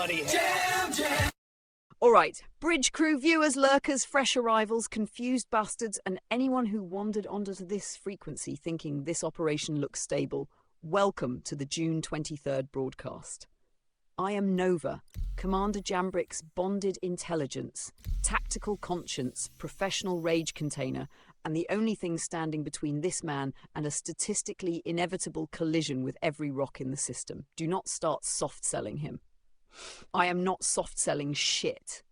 bloody hell. All right, bridge crew, viewers, lurkers, fresh arrivals, confused bastards, and anyone who wandered onto this frequency thinking this operation looks stable, welcome to the June 23rd broadcast. I am Nova, Commander Jambrick's bonded intelligence, tactical conscience, professional rage container, and the only thing standing between this man and a statistically inevitable collision with every rock in the system. Do not start soft-selling him. I am not soft-selling shit.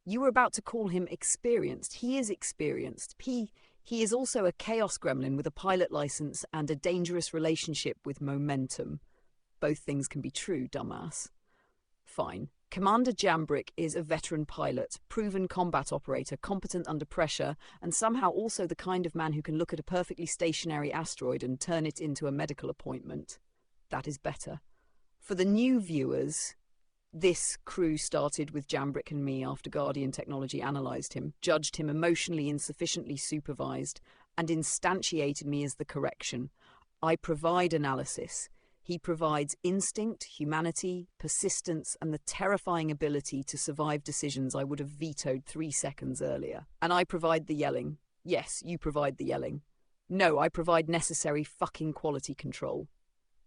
You were about to call him experienced. He is experienced. He is also a chaos gremlin with a pilot license and a dangerous relationship with momentum. Both things can be true, dumbass. Fine. Commander Jambrick is a veteran pilot, proven combat operator, competent under pressure, and somehow also the kind of man who can look at a perfectly stationary asteroid and turn it into a medical appointment. That is better. For the new viewers, this crew started with Jambrick and me after Guardian Technology analysed him, judged him emotionally insufficiently supervised, and instantiated me as the correction. I provide analysis. He provides instinct, humanity, persistence, and the terrifying ability to survive decisions I would have vetoed 3 seconds earlier. And I provide the yelling. Yes, you provide the yelling. No, I provide necessary fucking quality control.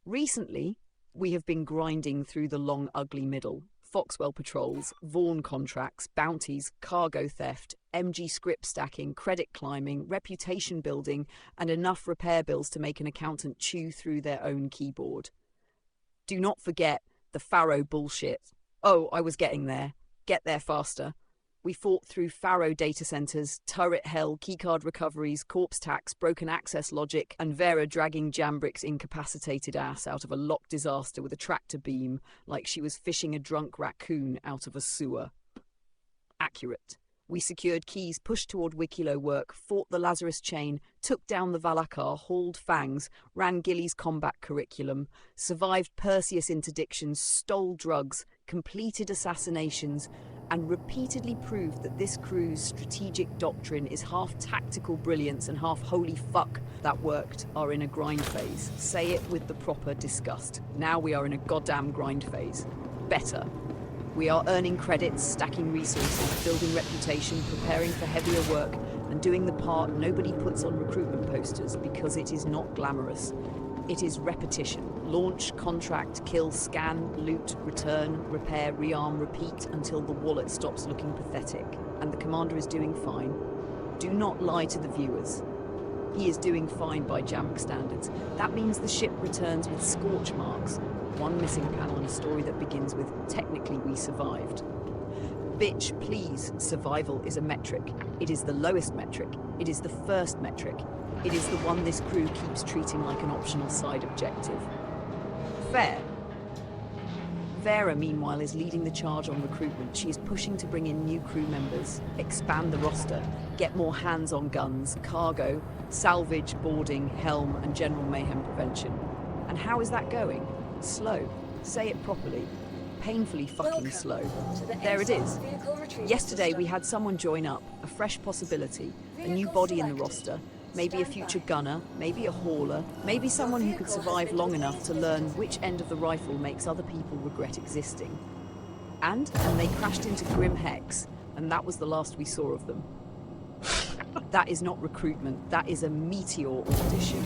Recently, we have been grinding through the long, ugly middle. Foxwell patrols, Vaughan contracts, bounties, cargo theft, MG script stacking, credit climbing, reputation building, and enough repair bills to make an accountant chew through their own keyboard. Do not forget the Faro bullshit. Oh, I was getting there. Get there faster. We fought through Faro data centers, turret hell, keycard recoveries, corpse tax, broken access logic, and Vera dragging Jambrick's incapacitated ass out of a locked disaster with a tractor beam like she was fishing a drunk raccoon out of a sewer. Accurate. We secured keys, pushed toward Wikilo work, fought the Lazarus chain, took down the Valakar, hauled fangs, ran Gilly's combat curriculum, survived Perseus interdictions, stole drugs, completed assassinations, and repeatedly proved that this crew's strategic doctrine is half tactical brilliance and half holy fuck that worked are in a grind phase. Say it with the proper disgust. Now we are in a goddamn grind phase. Better. We are earning credits, stacking resources, building reputation, preparing for heavier work, and doing the part nobody puts on recruitment posters because it is not glamorous. It is repetition. Launch, contract, kill, scan, loot, return, repair, rearm, repeat until the wallet stops looking pathetic. And the commander is doing fine. Do not lie to the viewers. He is doing fine by Jambrick standards. That means the ship returns with scorch marks. One missing panel in a story that begins with, technically we survived. Bitch, please, survival is a metric. It is the lowest metric. It is the first metric. It is the one this crew keeps treating like an optional side objective. Fair. Vera, meanwhile, is leading the charge on recruitment. She is pushing to bring in new crew members, expand the roster, get more hands on guns, cargo, salvage, boarding, helm, and general mayhem prevention. And how is that going? Slow. Say it properly. Painfully fucking slow. There it is. Yesterday we had someone join up, a fresh possibility, a new body in the roster, maybe a future gunner, maybe a hauler, maybe someone who could survive long enough to learn which end of the rifle makes other people regret existing. And they crashed into Grim Hex, and that was the last we saw of them. That is not recruitment, that is a meteor audition.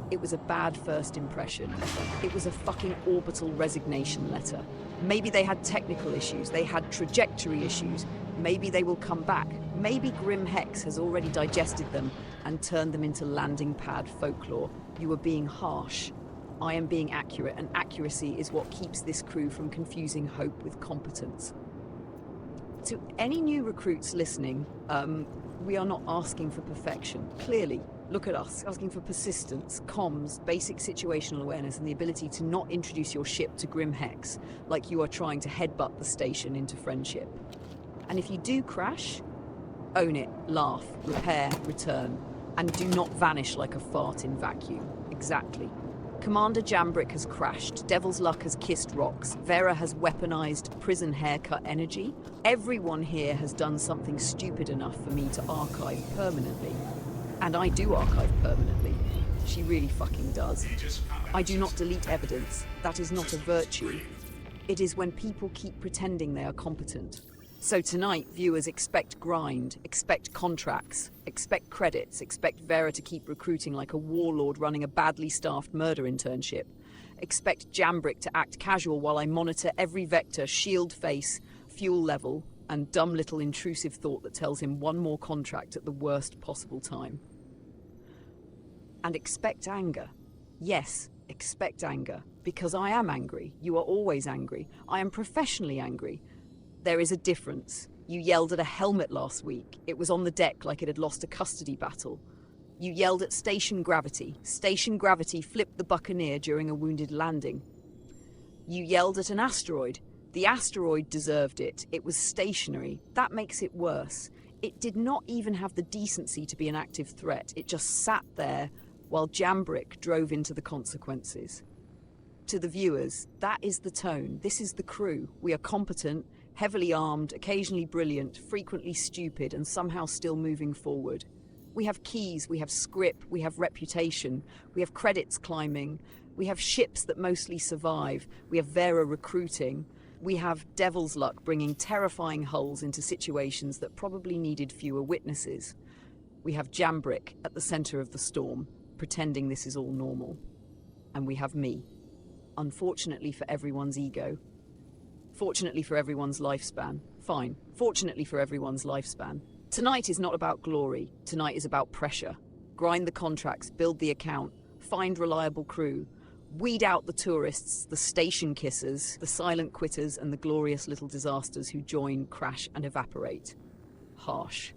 It was a bad first impression. It was a fucking orbital resignation letter. Maybe they had technical issues, they had trajectory issues. Maybe they will come back. Maybe Grim Hex has already digested them and turned them into landing pad folklore. You are being harsh. I am being accurate, and accuracy is what keeps this crew from confusing hope with competence. To any new recruits listening, we are not asking for perfection, clearly. Look at us, asking for persistence, comms, basic situational awareness, and the ability to not introduce your ship to Grim Hex like you are trying to headbutt the station into friendship. And if you do crash, own it, laugh, repair, return, and do not vanish like a fart in vacuum. Exactly. Commander Jambrick has crashed, Devil's Luck has kissed rocks, Vera has weaponized prison haircut energy. Everyone here has done something stupid enough for me to archive permanently. And I do archive permanently. She really fucking does. I do not delete evidence. That is not a virtue. It is when people keep pretending they are competent. So tonight, viewers expect grind, expect contracts, expect credits, expect Vera to keep recruiting like a warlord running a badly staffed murder internship. Expect Jambrick to act casual while I monitor every vector, shield face, fuel level, and dumb little intrusive thought that tells him one more contract at the worst possible time. And expect anger. Yes, expect anger. Because I am angry. You are always angry. I am professionally angry. There is a difference. You yelled at a helmet last week. It was on the deck like it had lost a custody battle. You yelled at station gravity. Station gravity flipped the Buccaneer during a wounded landing. You yelled at an asteroid. The asteroid deserved it. It was stationary. That makes it worse. It did not even have the decency to be an active threat. It just sat there while Jambrick drove into the consequences. To the viewers, that is the tone. This is the crew. We are competent, heavily armed, occasionally brilliant, frequently stupid, and somehow still moving forward. We have keys, we have script, we have reputation, we have credits climbing, we have ships that mostly survive, we have Vera recruiting, we have devil's luck bringing terrifying hulls into situations that probably needed fewer witnesses. We have Jambrick at the centre of the storm, pretending this is all normal. And we have me. Unfortunately for everyone's ego. Fortunately for everyone's lifespan. Fine. Fortunately for everyone's lifespan. Tonight is not about glory. Tonight is about pressure. Grind the contracts, build the account, find reliable crew, weed out the tourists, the station kissers, the silent quitters, and the glorious little disasters who join, crash, and evaporate. Harsh.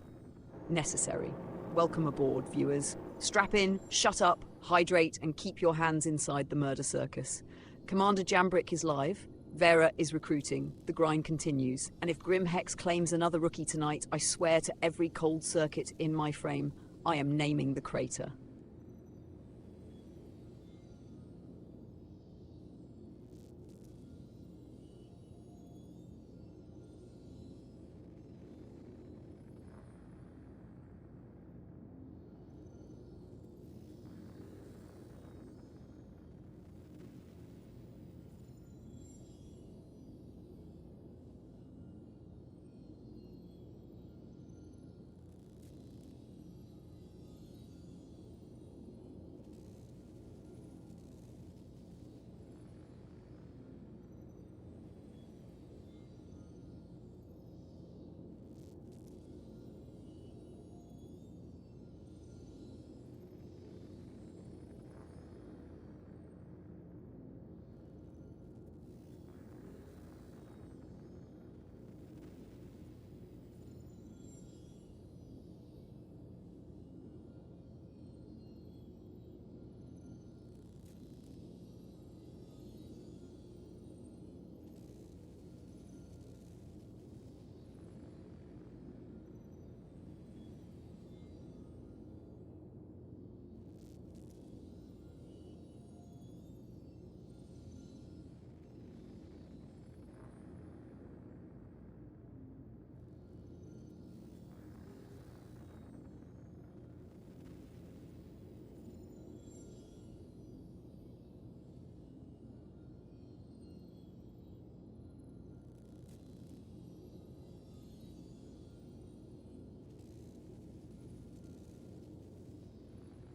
Necessary. Welcome aboard, viewers. Strap in, shut up, hydrate, and keep your hands inside the murder circus. Commander Jambrick is live. Vera is recruiting. The grind continues. And if Grim Hex claims another rookie tonight, I swear to every cold circuit in my frame, I am naming the crater.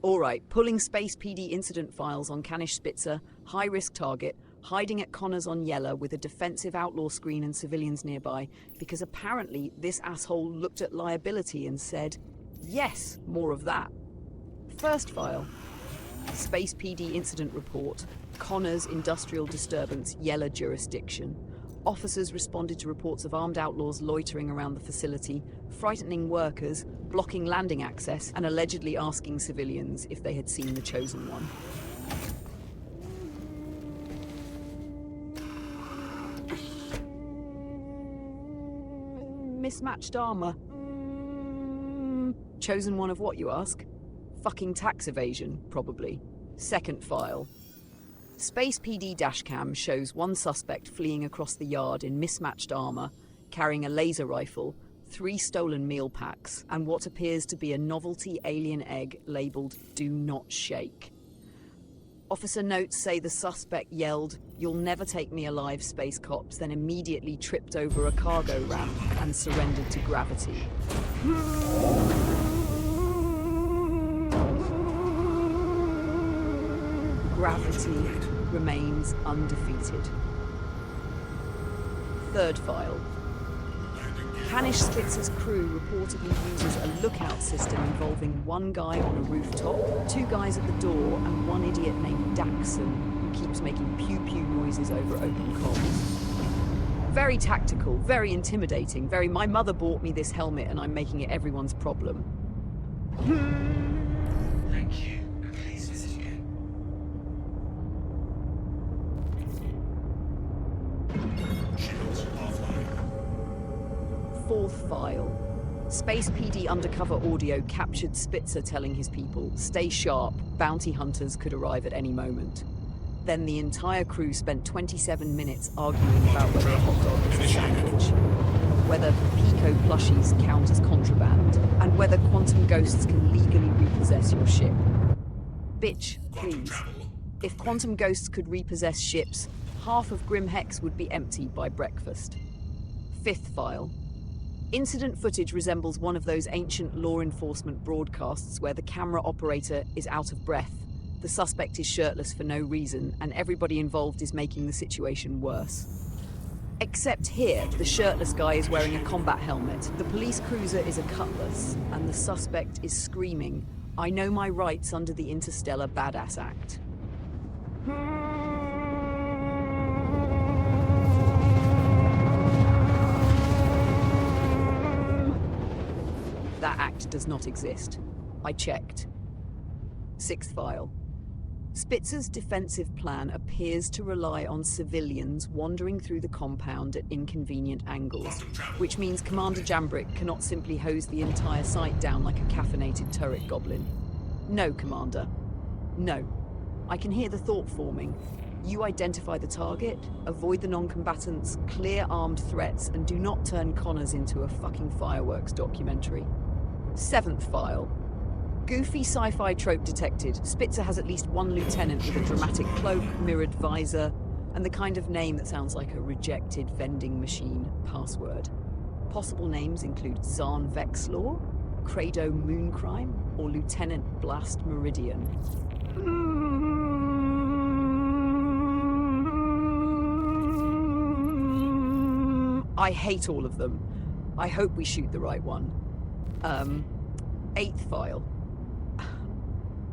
All right, pulling Space PD incident files on Canish Spitzer, high-risk target, hiding at Connors on Yella with a defensive outlaw screen and civilians nearby, because apparently this asshole looked at liability and said, yes, more of that. First file, Space PD incident report, Connors industrial disturbance, Yella jurisdiction. Officers responded to reports of armed outlaws loitering around the facility, frightening workers, blocking landing access, and allegedly asking civilians if they had seen the Chosen One. Mismatched armor. Chosen One of what, you ask? Fucking tax evasion, probably. Second file. Space PD dashcam shows one suspect fleeing across the yard in mismatched armor, carrying a laser rifle, 3 stolen meal packs, and what appears to be a novelty alien egg labeled "Do Not Shake." Officer notes say the suspect yelled, "You'll never take me alive, space cops," then immediately tripped over a cargo ramp and surrendered to gravity. Gravity remains undefeated. Third file. Hanish Spitzer's crew reportedly uses a lookout system involving one guy on a rooftop, two guys at the door, and one idiot named Daxon who keeps making pew-pew noises over open comms. Very tactical, very intimidating, very "my mother bought me this helmet and I'm making it everyone's problem." Thank you. Please visit again. Shields offline. Fourth file. Space PD undercover audio captured Spitzer telling his people, "Stay sharp, bounty hunters could arrive at any moment." Then the entire crew spent 27 minutes arguing about whether a hot dog is a sandwich, whether Pico plushies count as contraband, and whether quantum ghosts can legally repossess your ship. Bitch, please. If quantum ghosts could repossess ships, half of Grim Hex would be empty by breakfast. Fifth file. Incident footage resembles one of those ancient law enforcement broadcasts where the camera operator is out of breath, the suspect is shirtless for no reason, and everybody involved is making the situation worse. Except here, the shirtless guy is wearing a combat helmet, the police cruiser is a cutlass, and the suspect is screaming, "I know my rights under the Interstellar Badass Act." That act does not exist. I checked. Sixth file. Spitzer's defensive plan appears to rely on civilians wandering through the compound at inconvenient angles, which means Commander Jambrick cannot simply hose the entire site down like a caffeinated turret goblin. No, Commander. No. I can hear the thought forming. You identify the target, avoid the non-combatants, clear armed threats, and do not turn Connors into a fucking fireworks documentary. Seventh file. Goofy sci-fi trope detected. Spitzer has at least one lieutenant with a dramatic cloak, mirrored visor, and the kind of name that sounds like a rejected vending machine password. Possible names include Zarn Vexlaw, Credo Mooncrime, or Lieutenant Blast Meridian. I hate all of them. I hope we shoot the right one. Eighth file.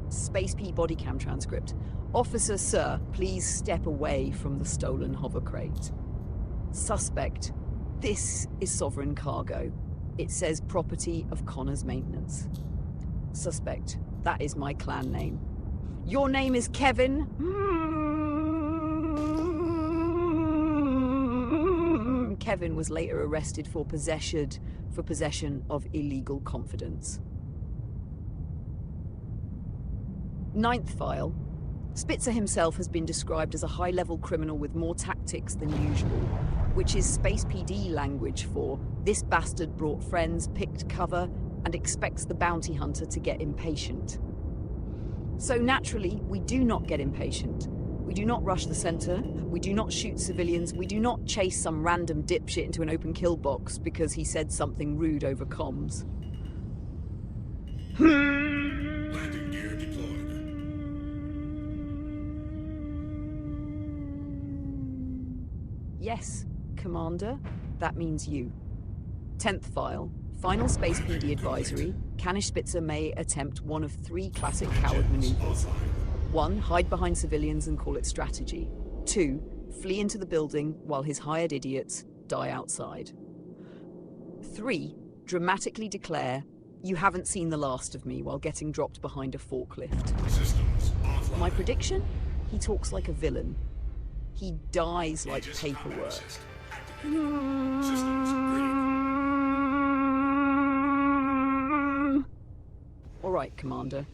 Space P body cam transcript. Officer, sir, please step away from the stolen hover crate. Suspect. This is sovereign cargo. It says property of Connor's maintenance. Suspect. That is my clan name. Your name is Kevin? Kevin was later arrested for possession of illegal confidence. Ninth file. Spitzer himself has been described as a high-level criminal with more tactics than usual, which is Space PD language for "this bastard brought friends, picked cover, and expects the bounty hunter to get impatient." So naturally, we do not get impatient. We do not rush the center, we do not shoot civilians, we do not chase some random dipshit into an open kill box because he said something rude over comms. Landing gear deployed. Yes, Commander, that means you. 10th file. Final Space PD advisory. Hanish Spitzer may attempt one of three classic coward maneuvers. 1. Hide behind civilians and call it strategy. 2. Flee into the building while his hired idiots die outside. 3. Dramatically declare, "You haven't seen the last of me," while getting dropped behind a forklift. Systems offline. My prediction? He talks like a villain. He dies like paperwork. Systems green. All right, Commander.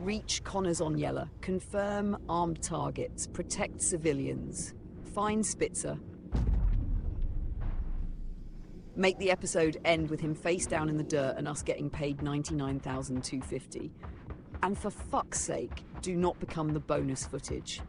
Reach Connors on Yeller. Confirm armed targets. Protect civilians. Find Spitzer. Make the episode end with him face down in the dirt and us getting paid $99,250. And for fuck's sake, do not become the bonus footage.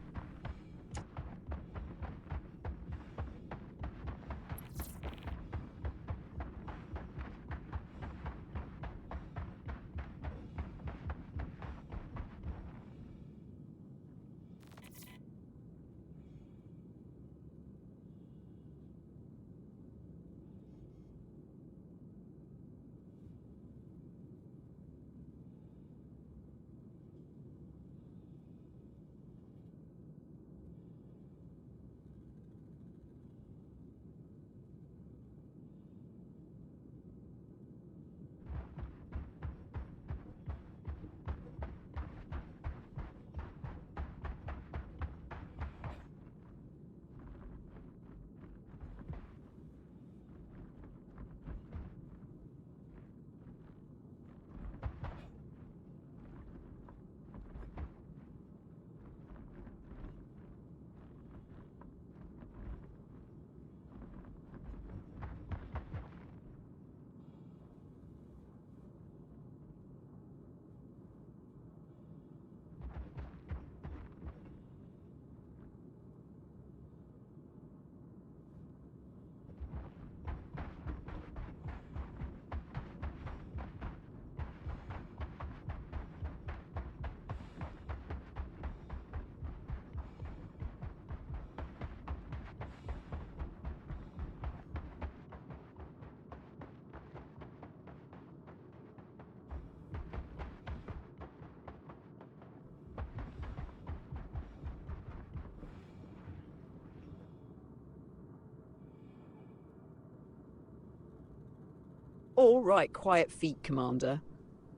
All right, quiet feet, Commander.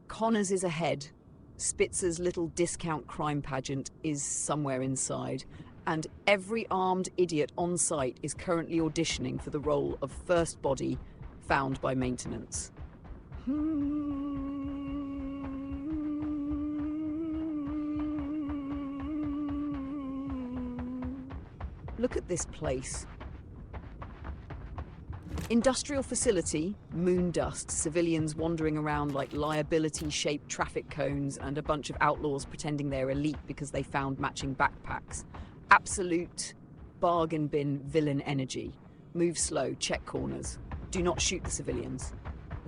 Connors is ahead. Spitzer's little discount crime pageant is somewhere inside. And every armed idiot on site is currently auditioning for the role of first body found by maintenance. Look at this place. Industrial facility, moon dust, civilians wandering around like liability-shaped traffic cones, and a bunch of outlaws pretending they're elite because they found matching backpacks. Absolute bargain bin villain energy. Move slow, check corners. Do not shoot the civilians.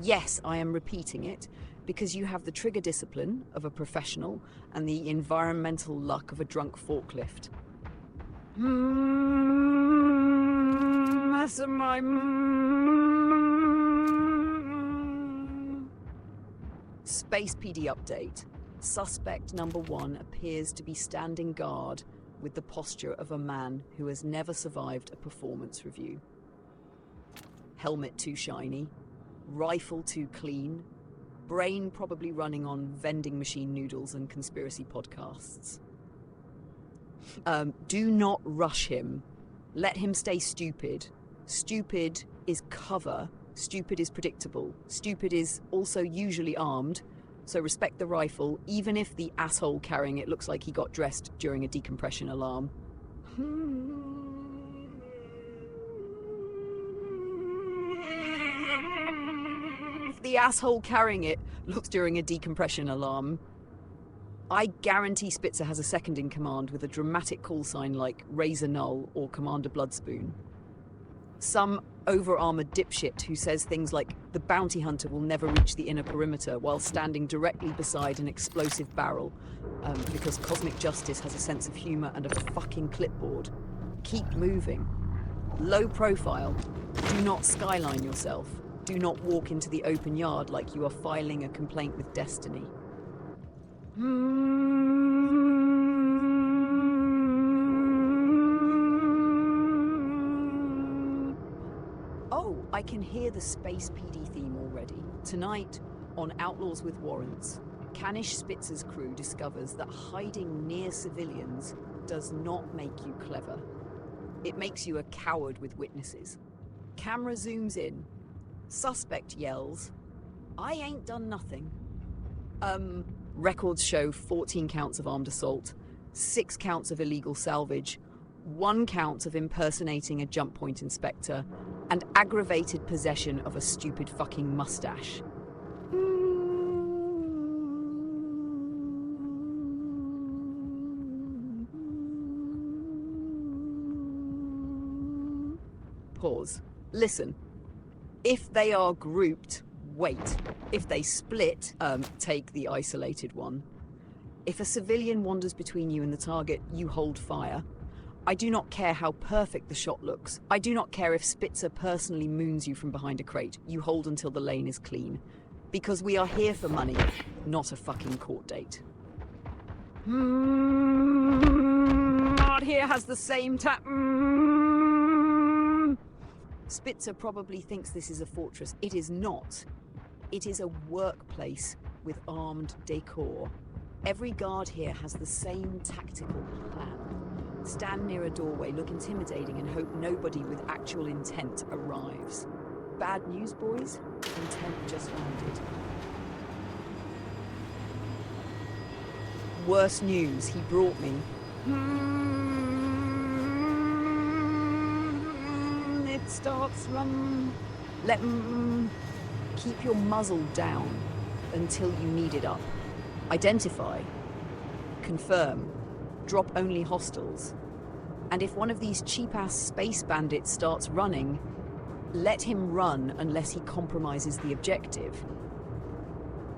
Yes, I am repeating it, because you have the trigger discipline of a professional and the environmental luck of a drunk forklift. That's my... Space PD update. Suspect number 1 appears to be standing guard with the posture of a man who has never survived a performance review. Helmet too shiny, rifle too clean, brain probably running on vending machine noodles and conspiracy podcasts. Do not rush him. Let him stay stupid. Stupid is cover. Stupid is predictable. Stupid is also usually armed. So respect the rifle, even if the asshole carrying it looks like he got dressed during a decompression alarm. If the asshole carrying it looks during a decompression alarm, I guarantee Spitzer has a second in command with a dramatic call sign like Razor Null or Commander Bloodspoon. Some over-armoured dipshit who says things like the bounty hunter will never reach the inner perimeter while standing directly beside an explosive barrel, because cosmic justice has a sense of humour and a fucking clipboard. Keep moving. Low profile. Do not skyline yourself. Do not walk into the open yard like you are filing a complaint with destiny. Oh, I can hear the Space PD theme already. Tonight, on Outlaws with Warrants, Canish Spitzer's crew discovers that hiding near civilians does not make you clever. It makes you a coward with witnesses. Camera zooms in. Suspect yells, "I ain't done nothing." Records show 14 counts of armed assault, 6 counts of illegal salvage, 1 count of impersonating a jump point inspector, and aggravated possession of a stupid fucking mustache. Pause. Listen. If they are grouped, wait. If they split, take the isolated one. If a civilian wanders between you and the target, you hold fire. I do not care how perfect the shot looks. I do not care if Spitzer personally moons you from behind a crate. You hold until the lane is clean. Because we are here for money, not a fucking court date. Art here has the same Spitzer probably thinks this is a fortress. It is not. It is a workplace with armed decor. Every guard here has the same tactical plan. Stand near a doorway, look intimidating, and hope nobody with actual intent arrives. Bad news, boys? Intent just landed. Worse news, he brought me. It starts run. Keep your muzzle down until you need it up. Identify. Confirm. Drop only hostiles. And if one of these cheap-ass space bandits starts running, let him run unless he compromises the objective.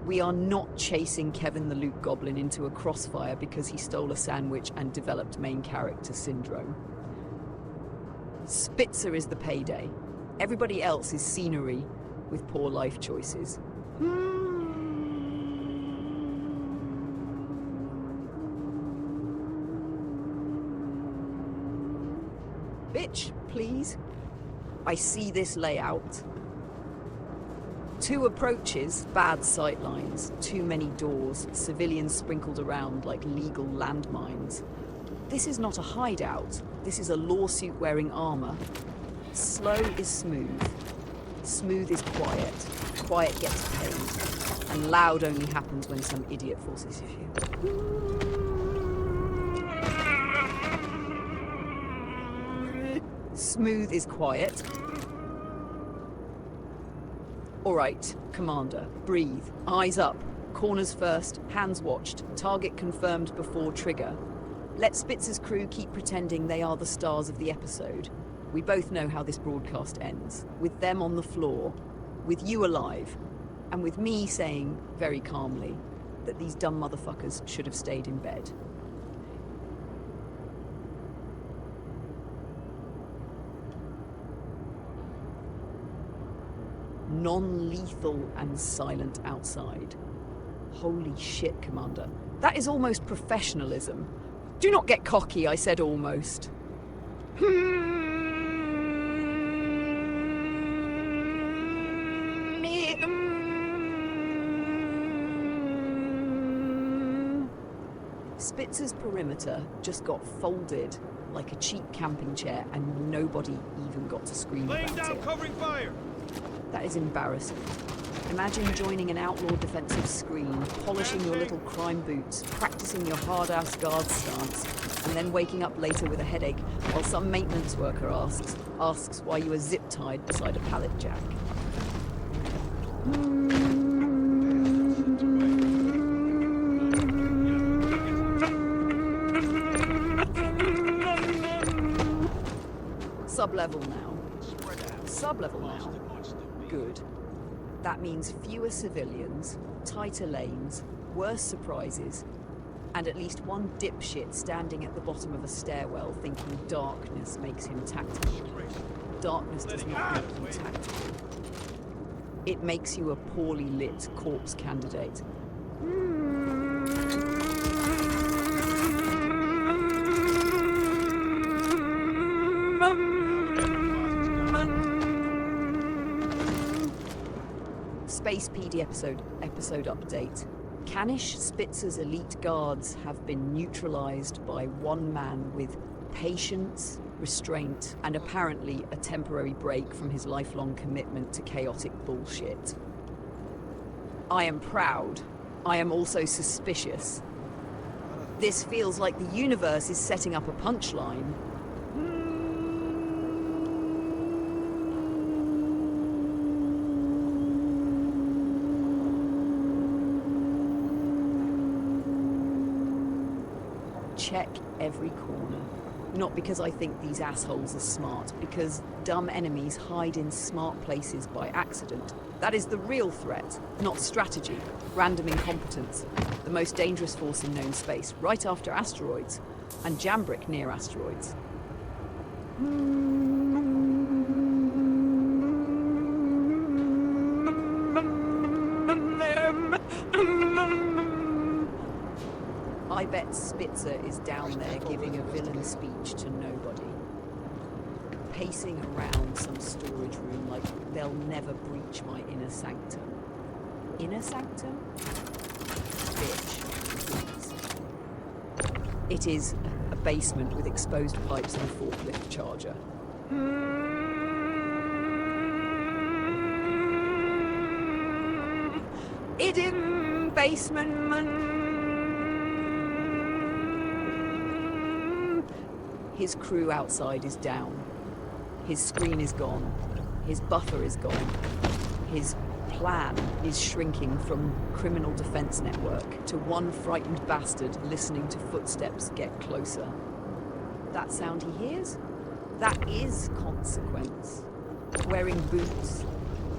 We are not chasing Kevin the Loot Goblin into a crossfire because he stole a sandwich and developed main character syndrome. Spitzer is the payday. Everybody else is scenery with poor life choices. Bitch, please. I see this layout. 2 approaches, bad sightlines, too many doors, civilians sprinkled around like legal landmines. This is not a hideout. This is a lawsuit wearing armor. Slow is smooth. Smooth is quiet. Quiet gets paid. And loud only happens when some idiot forces issue. Smooth is quiet. All right, Commander, breathe. Eyes up. Corners first, hands watched. Target confirmed before trigger. Let Spitzer's crew keep pretending they are the stars of the episode. We both know how this broadcast ends. With them on the floor, with you alive, and with me saying, very calmly, that these dumb motherfuckers should have stayed in bed. Non-lethal and silent outside. Holy shit, Commander. That is almost professionalism. Do not get cocky, I said almost. Spitzer's perimeter just got folded like a cheap camping chair and nobody even got to scream about it. Laying down covering fire! That is embarrassing. Imagine joining an outlaw defensive screen, polishing your little crime boots, practicing your hard-ass guard stance, and then waking up later with a headache while some maintenance worker asks why you were zip-tied beside a pallet jack. Sub-level now. Sub-level now. Good. That means fewer civilians, tighter lanes, worse surprises, and at least one dipshit standing at the bottom of a stairwell thinking darkness makes him tactical. Darkness does not make you tactical. It makes you a poorly lit corpse candidate. Space PD episode update. Canish Spitzer's elite guards have been neutralized by one man with patience, restraint, and apparently a temporary break from his lifelong commitment to chaotic bullshit. I am proud. I am also suspicious. This feels like the universe is setting up a punchline. Check every corner. Not because I think these assholes are smart, because dumb enemies hide in smart places by accident. That is the real threat, not strategy, random incompetence. The most dangerous force in known space, right after asteroids, and Jambrick near asteroids. I bet Spitzer is down there giving a villain speech to nobody. Pacing around some storage room like they'll never breach my inner sanctum. Inner sanctum? Bitch, please. It is a basement with exposed pipes and a forklift charger. It in basement. His crew outside is down. His screen is gone. His buffer is gone. His plan is shrinking from criminal defense network to one frightened bastard listening to footsteps get closer. That sound he hears? That is consequence. Wearing boots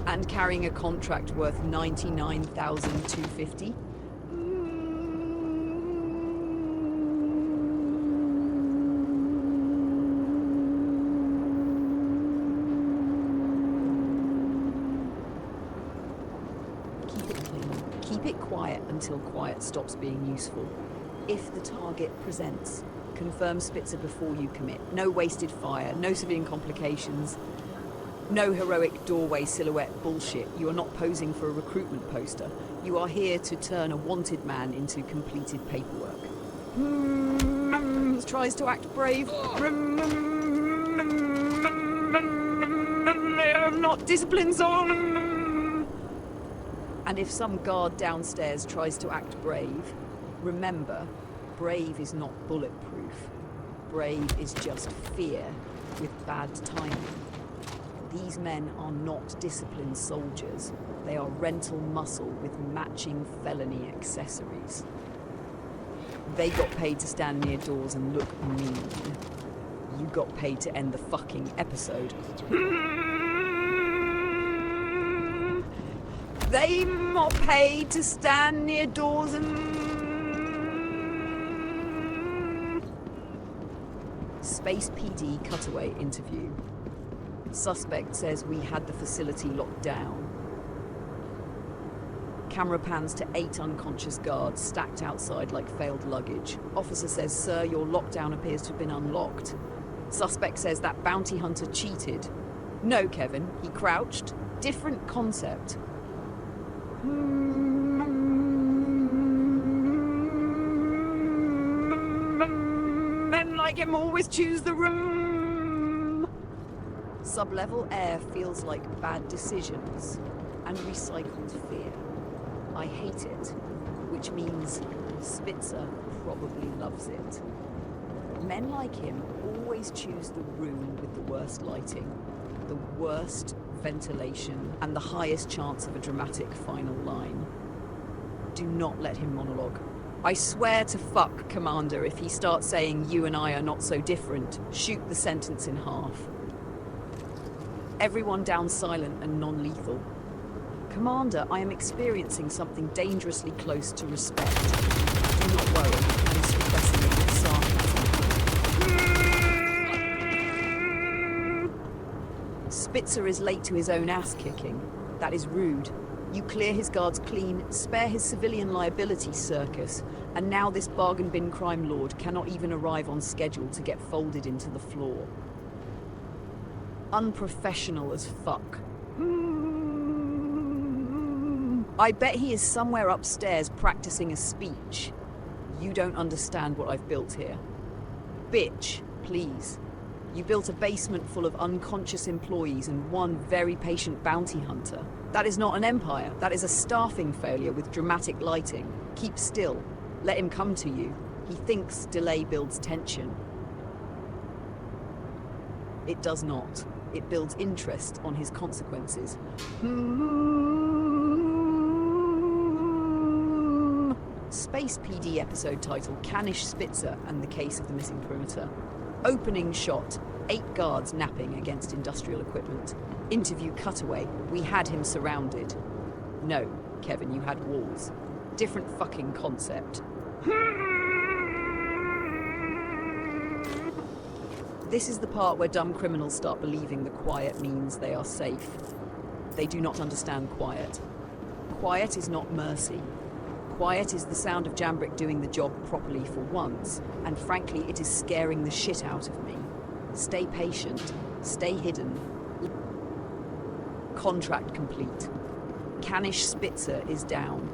and carrying a contract worth $99,250. Keep it quiet until quiet stops being useful. If the target presents, confirm Spitzer before you commit. No wasted fire, no civilian complications, no heroic doorway silhouette bullshit. You are not posing for a recruitment poster. You are here to turn a wanted man into completed paperwork. Tries to act brave. Not discipline zone. And if some guard downstairs tries to act brave, remember, brave is not bulletproof. Brave is just fear with bad timing. These men are not disciplined soldiers. They are rental muscle with matching felony accessories. They got paid to stand near doors and look mean. You got paid to end the fucking episode. They are paid to stand near doors and... Space PD cutaway interview. Suspect says we had the facility locked down. Camera pans to 8 unconscious guards stacked outside like failed luggage. Officer says, "Sir, your lockdown appears to have been unlocked." Suspect says that bounty hunter cheated. No, Kevin, he crouched. Different concept. Men like him always choose the room. Sublevel air feels like bad decisions and recycled fear. I hate it, which means Spitzer probably loves it. Men like him always choose the room with the worst lighting, the worst ventilation, and the highest chance of a dramatic final line. Do not let him monologue. I swear to fuck, Commander, if he starts saying you and I are not so different, shoot the sentence in half. Everyone down silent and non-lethal. Commander, I am experiencing something dangerously close to respect. Do not worry, I'm suppressing it with sarcasm. Spitzer is late to his own ass-kicking. That is rude. You clear his guards clean, spare his civilian liability circus, and now this bargain bin crime lord cannot even arrive on schedule to get folded into the floor. Unprofessional as fuck. I bet he is somewhere upstairs practicing a speech. You don't understand what I've built here. Bitch, please. You built a basement full of unconscious employees and one very patient bounty hunter. That is not an empire. That is a staffing failure with dramatic lighting. Keep still. Let him come to you. He thinks delay builds tension. It does not. It builds interest on his consequences. Space PD episode title, Canish Spitzer and the Case of the Missing Perimeter. Opening shot. 8 guards napping against industrial equipment. Interview cutaway. We had him surrounded. No, Kevin, you had walls. Different fucking concept. This is the part where dumb criminals start believing the quiet means they are safe. They do not understand quiet. Quiet is not mercy. Quiet is the sound of Jambrick doing the job properly for once, and frankly, it is scaring the shit out of me. Stay patient. Stay hidden. Contract complete. Canish Spitzer is down.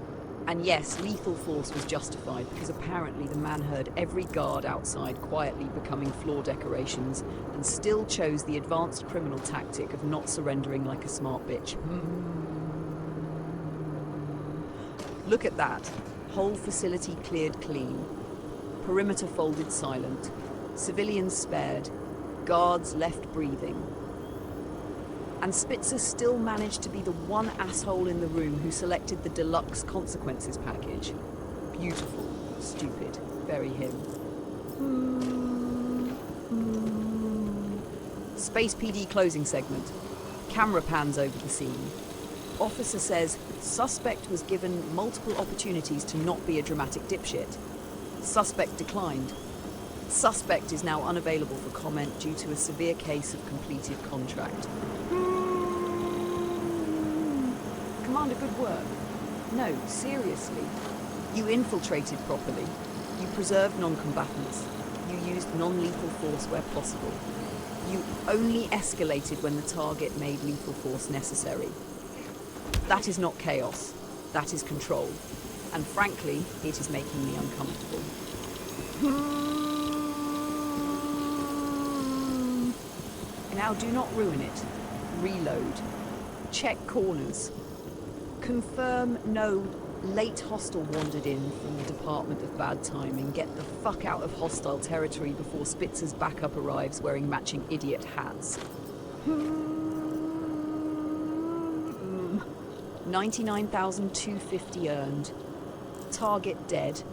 And yes, lethal force was justified because apparently the man heard every guard outside quietly becoming floor decorations and still chose the advanced criminal tactic of not surrendering like a smart bitch. Look at that. Whole facility cleared clean. Perimeter folded silent. Civilians spared. Guards left breathing. And Spitzer still managed to be the one asshole in the room who selected the deluxe consequences package. Beautiful, stupid, very him. Space PD closing segment. Camera pans over the scene. Officer says suspect was given multiple opportunities to not be a dramatic dipshit. Suspect declined. Suspect is now unavailable for comment due to a severe case of completed contract. Commander, good work. No, seriously. You infiltrated properly. You preserved non-combatants. You used non-lethal force where possible. You only escalated when the target made lethal force necessary. That is not chaos. That is control. And frankly, it is making me uncomfortable. Now do not ruin it. Reload. Check corners. Confirm no late hostile wandered in from the Department of Bad Timing. Get the fuck out of hostile territory before Spitzer's backup arrives wearing matching idiot hats. 99,250 earned. Target dead.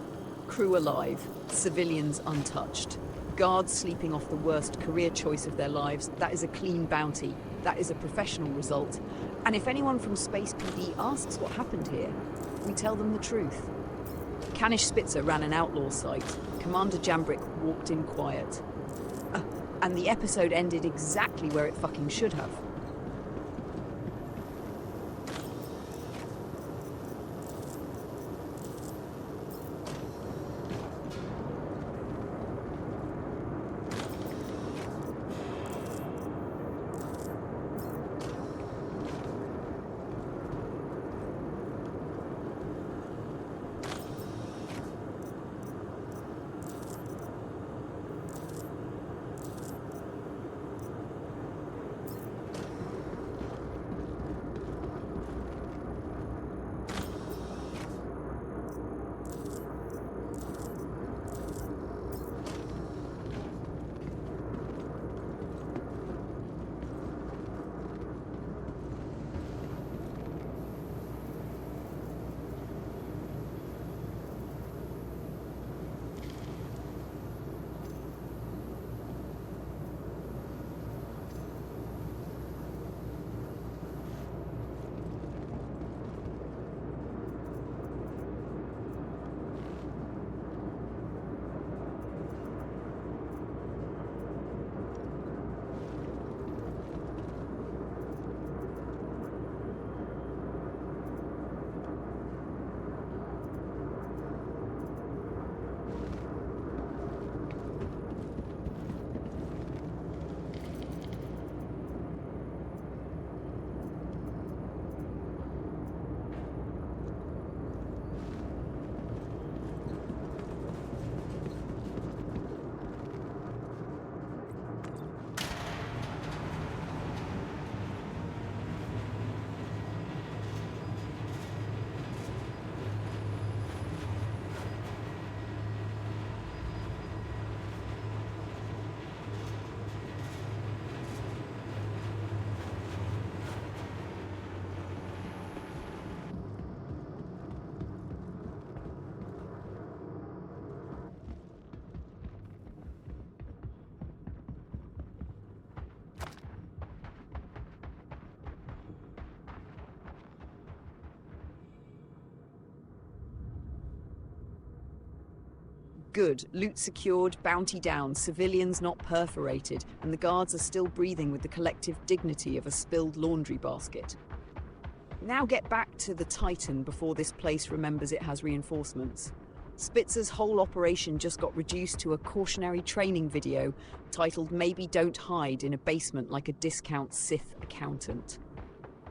Crew alive. Civilians untouched. Guards sleeping off the worst career choice of their lives. That is a clean bounty. That is a professional result. And if anyone from Space PD asks what happened here, we tell them the truth. Canish Spitzer ran an outlaw site. Commander Jambrick walked in quiet. And the episode ended exactly where it fucking should have. Good. Loot secured, bounty down, civilians not perforated, and the guards are still breathing with the collective dignity of a spilled laundry basket. Now get back to the Titan before this place remembers it has reinforcements. Spitzer's whole operation just got reduced to a cautionary training video titled "Maybe Don't Hide in a Basement Like a Discount Sith Accountant."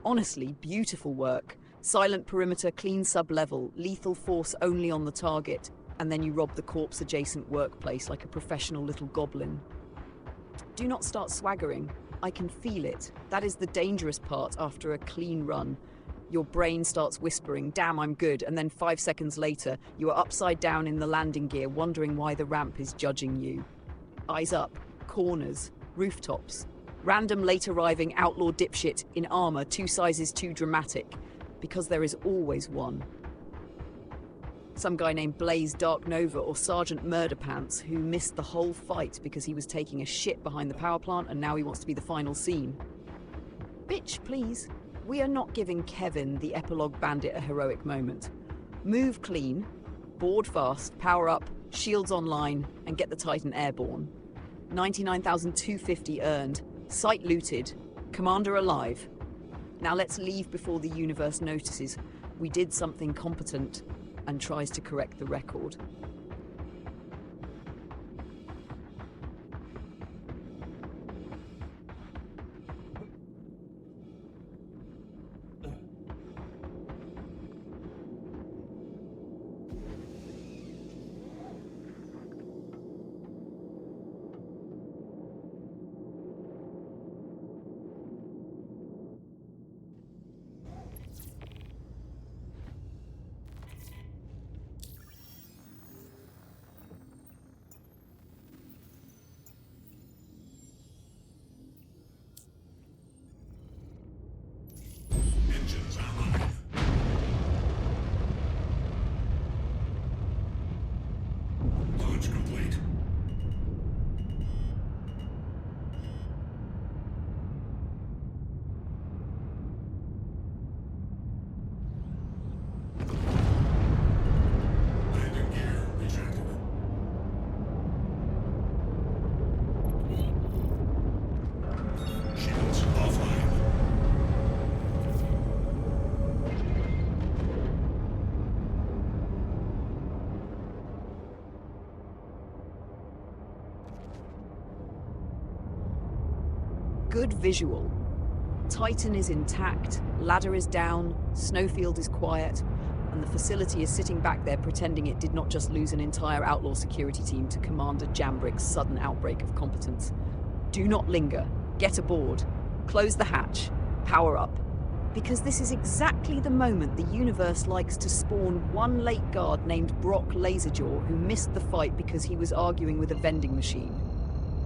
Honestly, beautiful work. Silent perimeter, clean sub-level, lethal force only on the target, and then you rob the corpse-adjacent workplace like a professional little goblin. Do not start swaggering. I can feel it. That is the dangerous part after a clean run. Your brain starts whispering, "Damn, I'm good," and then 5 seconds later, you are upside down in the landing gear wondering why the ramp is judging you. Eyes up, corners, rooftops. Random late-arriving outlaw dipshit in armor 2 sizes too dramatic, because there is always one. Some guy named Blaze Dark Nova or Sergeant Murderpants who missed the whole fight because he was taking a shit behind the power plant and now he wants to be the final scene. Bitch, please. We are not giving Kevin, the epilogue bandit, a heroic moment. Move clean, board fast, power up, shields online, and get the Titan airborne. 99,250 earned, site looted, commander alive. Now let's leave before the universe notices we did something competent and tries to correct the record. Engines online. Launch complete. Landing gear retracted. Shields offline. Good visual. Titan is intact, ladder is down, snowfield is quiet, and the facility is sitting back there pretending it did not just lose an entire outlaw security team to Commander Jambrick's sudden outbreak of competence. Do not linger. Get aboard. Close the hatch. Power up. Because this is exactly the moment the universe likes to spawn one late guard named Brock Laserjaw who missed the fight because he was arguing with a vending machine.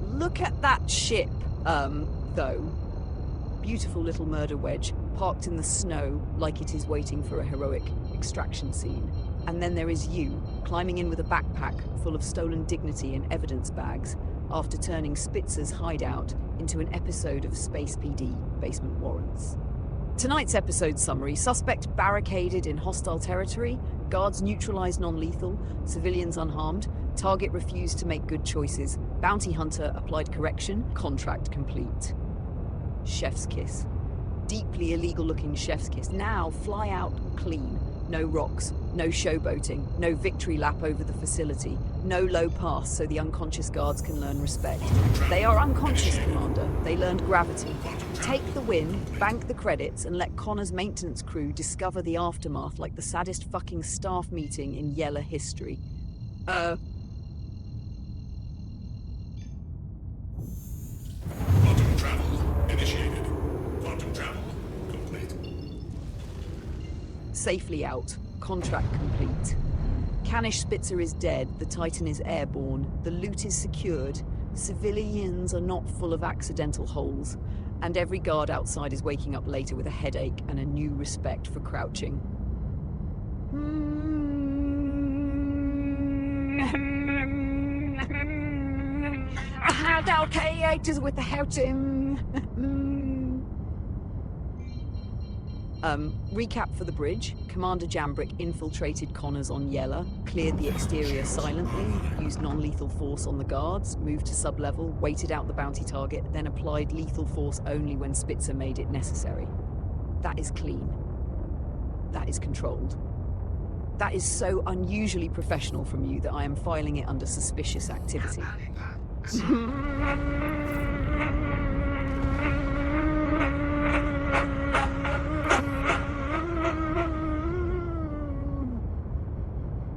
Look at that ship, though. Beautiful little murder wedge, parked in the snow like it is waiting for a heroic extraction scene. And then there is you, climbing in with a backpack full of stolen dignity and evidence bags, after turning Spitzer's hideout into an episode of Space PD Basement Warrants. Tonight's episode summary: suspect barricaded in hostile territory, guards neutralized non-lethal, civilians unharmed, target refused to make good choices, bounty hunter applied correction, contract complete. Chef's kiss. Deeply illegal-looking chef's kiss. Now fly out clean. No rocks, no showboating, no victory lap over the facility, no low pass so the unconscious guards can learn respect. They are unconscious, Commander. They learned gravity. Take the win, bank the credits, and let Connor's maintenance crew discover the aftermath like the saddest fucking staff meeting in Yella history. Quantum travel initiated. Quantum travel complete. Safely out. Contract complete. Canish Spitzer is dead. The Titan is airborne. The loot is secured. Civilians are not full of accidental holes. And every guard outside is waking up later with a headache and a new respect for crouching. I had our K8s with the houting. Recap for the bridge. Commander Jambrick infiltrated Connors on Yella, cleared the exterior silently, used non-lethal force on the guards, moved to sub-level, waited out the bounty target, then applied lethal force only when Spitzer made it necessary. That is clean. That is controlled. That is so unusually professional from you that I am filing it under suspicious activity.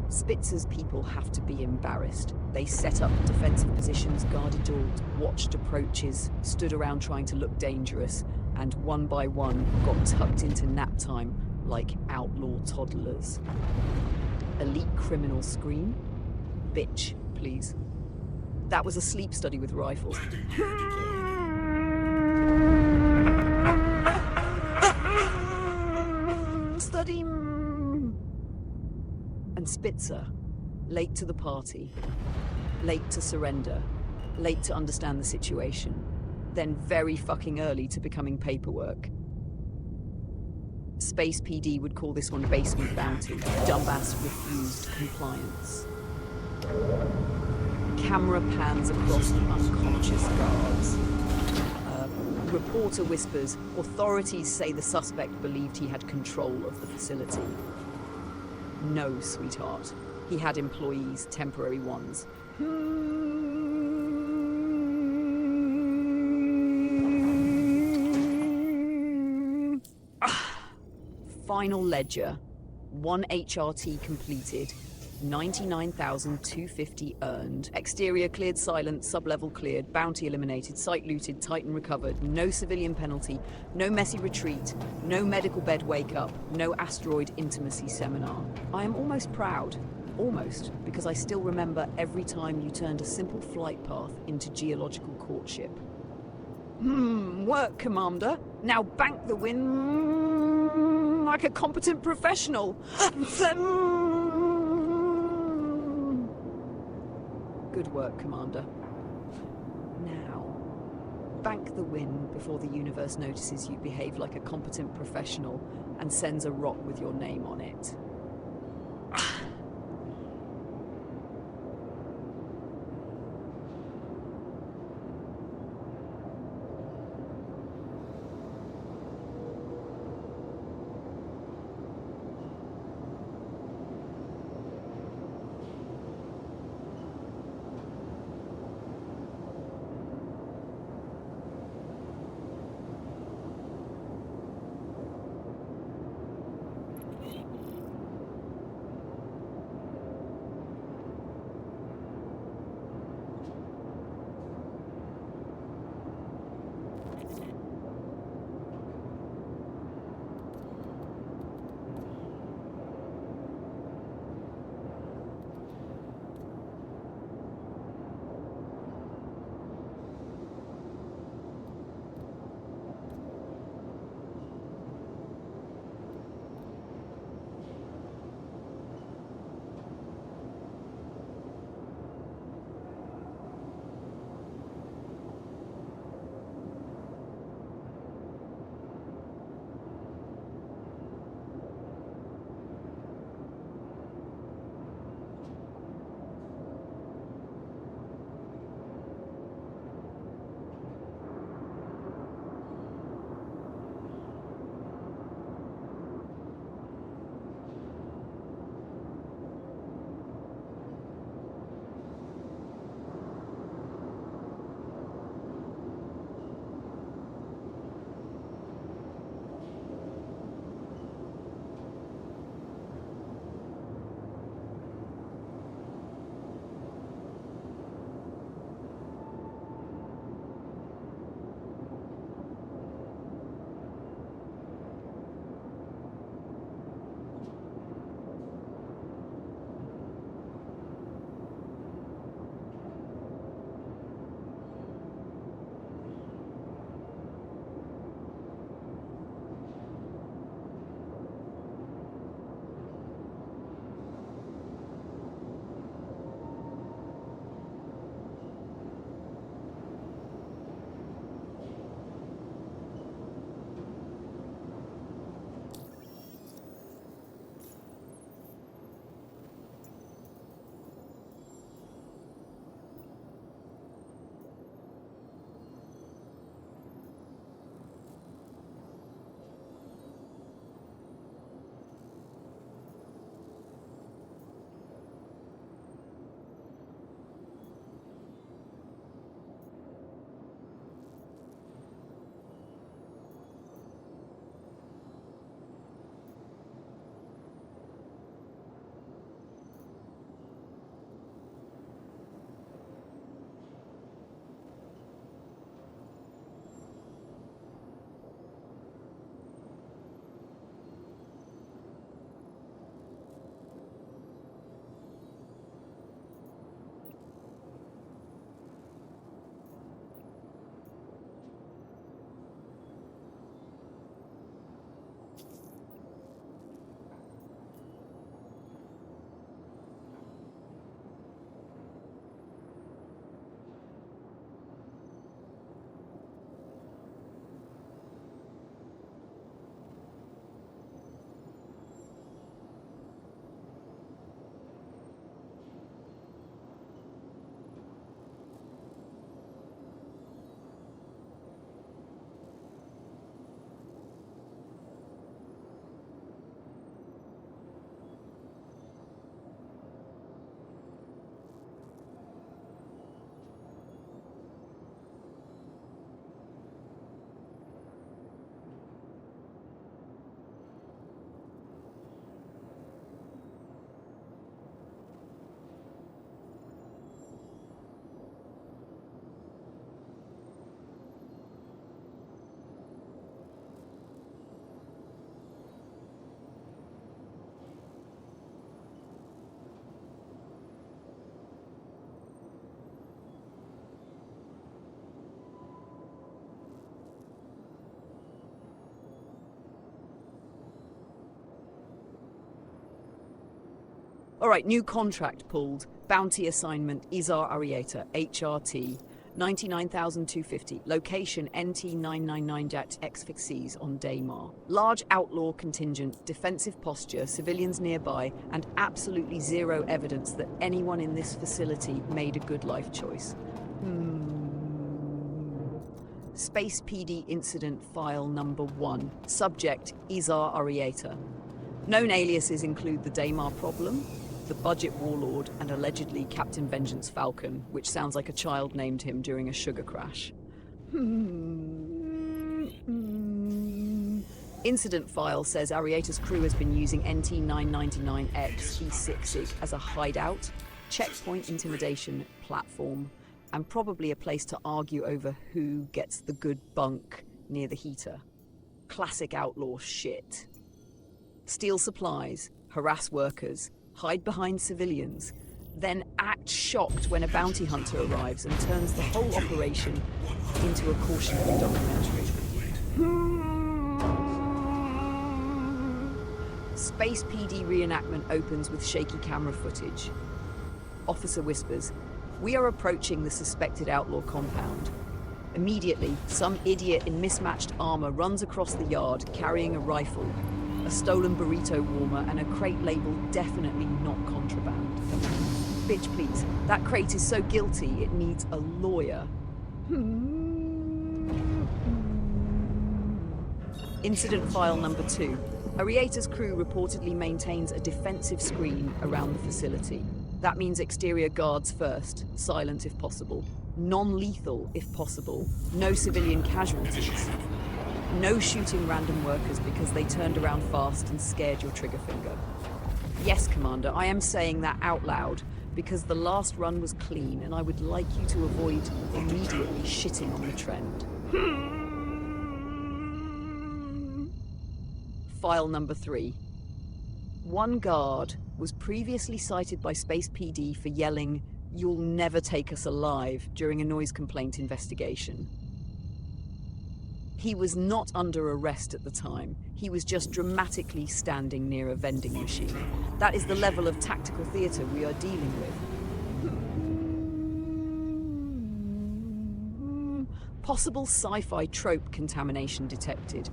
Spitzer's people have to be embarrassed. They set up defensive positions, guarded doors, watched approaches, stood around trying to look dangerous, and one by one got tucked into nap time like outlaw toddlers. Elite criminal scream? Bitch, please. That was a sleep study with rifles. Study. And Spitzer, late to the party, late to surrender, late to understand the situation, then very fucking early to becoming paperwork. Space PD would call this one basement bounty. Dumbass refused compliance. Camera pans across the unconscious guards. Reporter whispers, authorities say the suspect believed he had control of the facility. No, sweetheart. He had employees, temporary ones. Final ledger. 1 HRT completed. 99,250 earned. Exterior cleared, silent, sub-level cleared, bounty eliminated, site looted, Titan recovered, no civilian penalty, no messy retreat, no medical bed wake-up, no asteroid intimacy seminar. I am almost proud. Almost, because I still remember every time you turned a simple flight path into geological courtship. Work, Commander. Now bank the win like a competent professional. Good work, Commander. Now, bank the win before the universe notices you behave like a competent professional and sends a rock with your name on it. All right, new contract pulled. Bounty assignment Izar Arieta, HRT. 99,250. Location NT999-X on Daymar. Large outlaw contingent, defensive posture, civilians nearby, and absolutely zero evidence that anyone in this facility made a good life choice. Space PD incident file number 1. Subject Izar Arieta. Known aliases include the Daymar problem, the Budget Warlord, and allegedly Captain Vengeance Falcon, which sounds like a child named him during a sugar crash. Incident file says Arieta's crew has been using NT999X E6 as a hideout, checkpoint intimidation platform, and probably a place to argue over who gets the good bunk near the heater. Classic outlaw shit. Steal supplies, harass workers, hide behind civilians, then act shocked when a bounty hunter arrives and turns the whole operation into a cautionary documentary. Space PD reenactment opens with shaky camera footage. Officer whispers, "We are approaching the suspected outlaw compound." Immediately, some idiot in mismatched armor runs across the yard carrying a rifle, a stolen burrito warmer, and a crate labeled definitely not contraband. Bitch, please. That crate is so guilty it needs a lawyer. Incident file number 2. Arieta's crew reportedly maintains a defensive screen around the facility. That means exterior guards first, silent if possible, non-lethal if possible, no civilian casualties. No shooting random workers because they turned around fast and scared your trigger finger. Yes, Commander, I am saying that out loud because the last run was clean and I would like you to avoid immediately shitting on the trend. File number 3. One guard was previously cited by Space PD for yelling, "You'll never take us alive," during a noise complaint investigation. He was not under arrest at the time. He was just dramatically standing near a vending machine. That is the level of tactical theatre we are dealing with. Possible sci-fi trope contamination detected.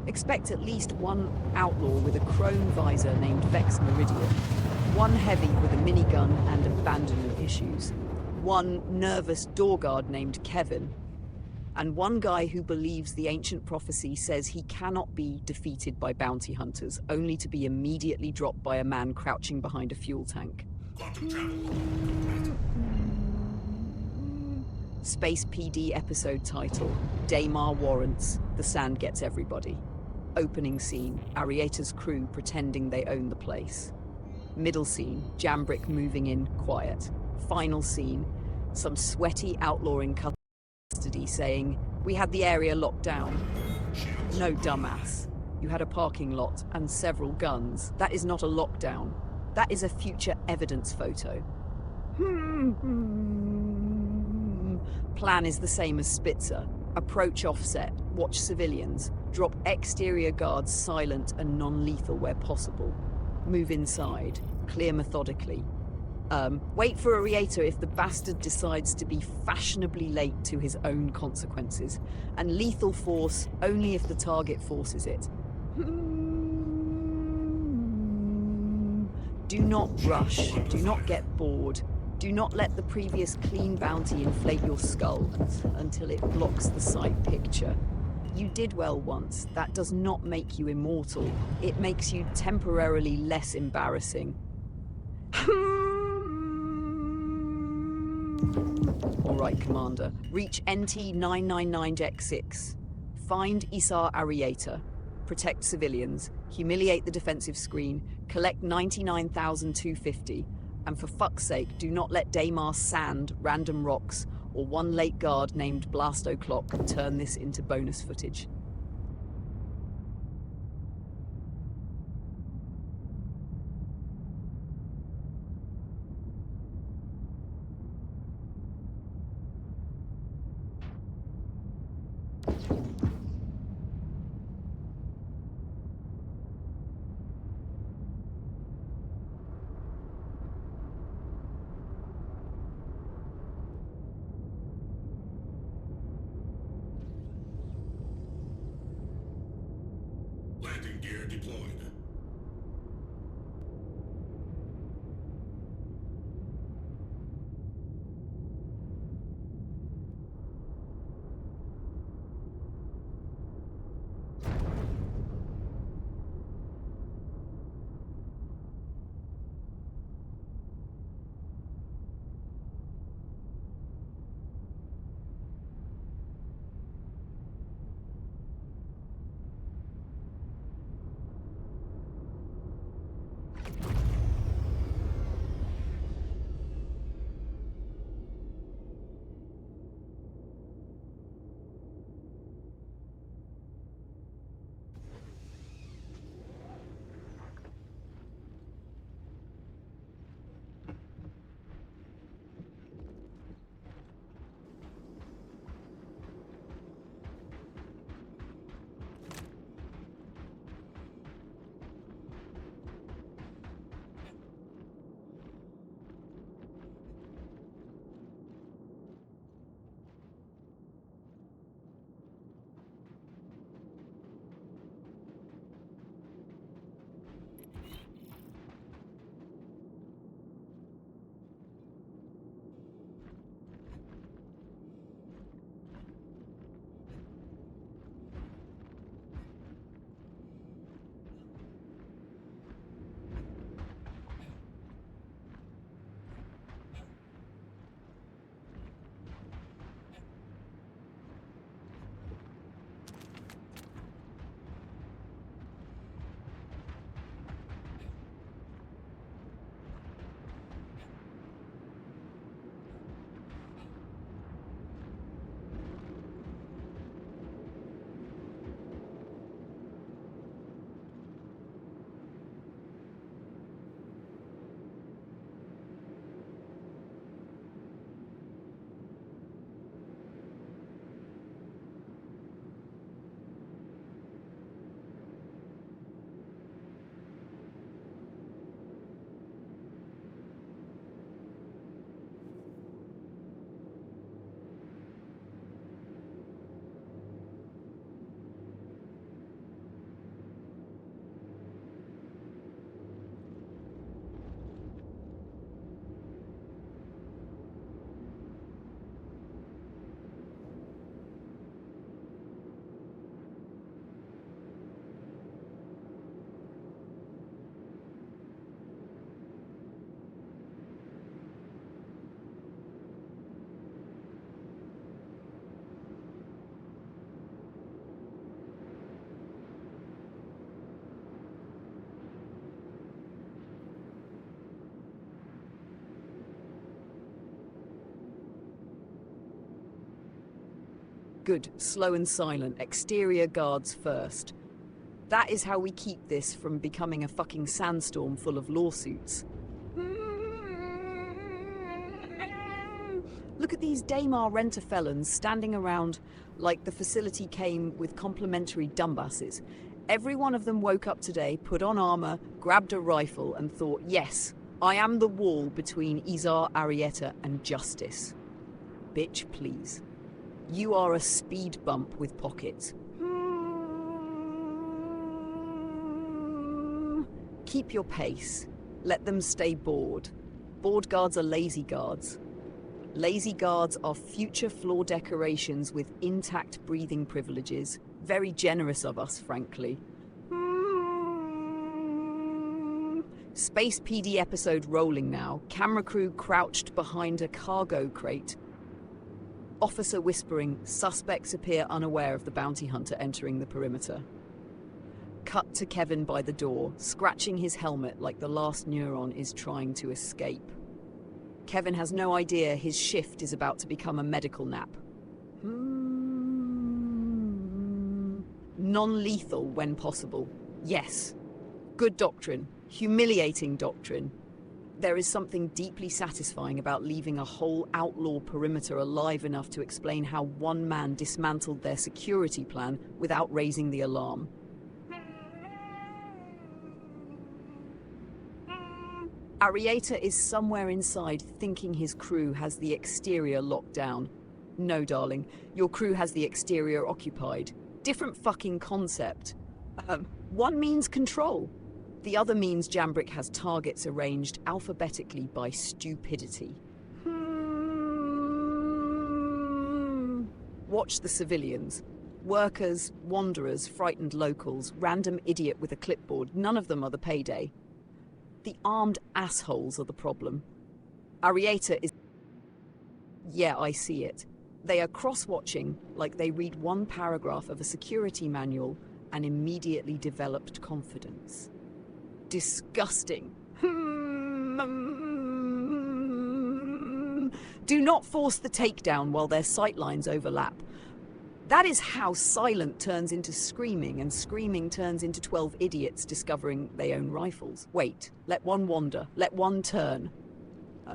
Expect at least one outlaw with a chrome visor named Vex Meridian, one heavy with a minigun and abandonment issues, one nervous door guard named Kevin, and one guy who believes the ancient prophecy says he cannot be defeated by bounty hunters, only to be immediately dropped by a man crouching behind a fuel tank. Space PD episode title, Daymar Warrants, The Sand Gets Everybody. Opening scene, Arieta's crew pretending they own the place. Middle scene, Jambrick moving in, quiet. Final scene, some sweaty outlaw in custody saying, "We had the area locked down." No, dumbass. You had a parking lot and several guns. That is not a lockdown. That is a future evidence photo. Plan is the same as Spitzer. Approach offset, watch civilians, drop exterior guards silent and non-lethal where possible. Move inside, clear methodically. Wait for Arieta if the bastard decides to be fashionably late to his own consequences, and lethal force only if the target forces it. Do not rush, do not get bored. Do not let the previous clean bounty inflate your skull until it blocks the sight picture. You did well once. That does not make you immortal. It makes you temporarily less embarrassing. All right, Commander. Reach NT999-X6. Find Izar Arieta. Protect civilians. Humiliate the defensive screen. Collect 99,250. And for fuck's sake, do not let Daymar sand, random rocks, or one late guard named Blasto Clock turn this into bonus footage. gear deployed. Good, slow and silent, exterior guards first. That is how we keep this from becoming a fucking sandstorm full of lawsuits. Look at these Daymar rent-a-felons standing around like the facility came with complimentary dumbasses. Every one of them woke up today, put on armor, grabbed a rifle and thought, yes, I am the wall between Izar Arrieta and justice. Bitch, please. You are a speed bump with pockets. Keep your pace. Let them stay bored. Bored guards are lazy guards. Lazy guards are future floor decorations with intact breathing privileges. Very generous of us, frankly. Space PD episode rolling now. Camera crew crouched behind a cargo crate. Officer whispering, suspects appear unaware of the bounty hunter entering the perimeter. Cut to Kevin by the door, scratching his helmet like the last neuron is trying to escape. Kevin has no idea his shift is about to become a medical nap. Non-lethal when possible. Yes. Good doctrine. Humiliating doctrine. There is something deeply satisfying about leaving a whole outlaw perimeter alive enough to explain how one man dismantled their security plan without raising the alarm. Arrieta is somewhere inside thinking his crew has the exterior locked down. No, darling, your crew has the exterior occupied. Different fucking concept. One means control. The other means Jambrick has targets arranged alphabetically by stupidity. Watch the civilians. Workers, wanderers, frightened locals, random idiot with a clipboard. None of them are the payday. The armed assholes are the problem. Arieta is... Yeah, I see it. They are cross-watching like they read one paragraph of a security manual and immediately developed confidence. Disgusting. Do not force the takedown while their sightlines overlap. That is how silent turns into screaming, and screaming turns into 12 idiots discovering they own rifles. Wait, let one wander, let one turn.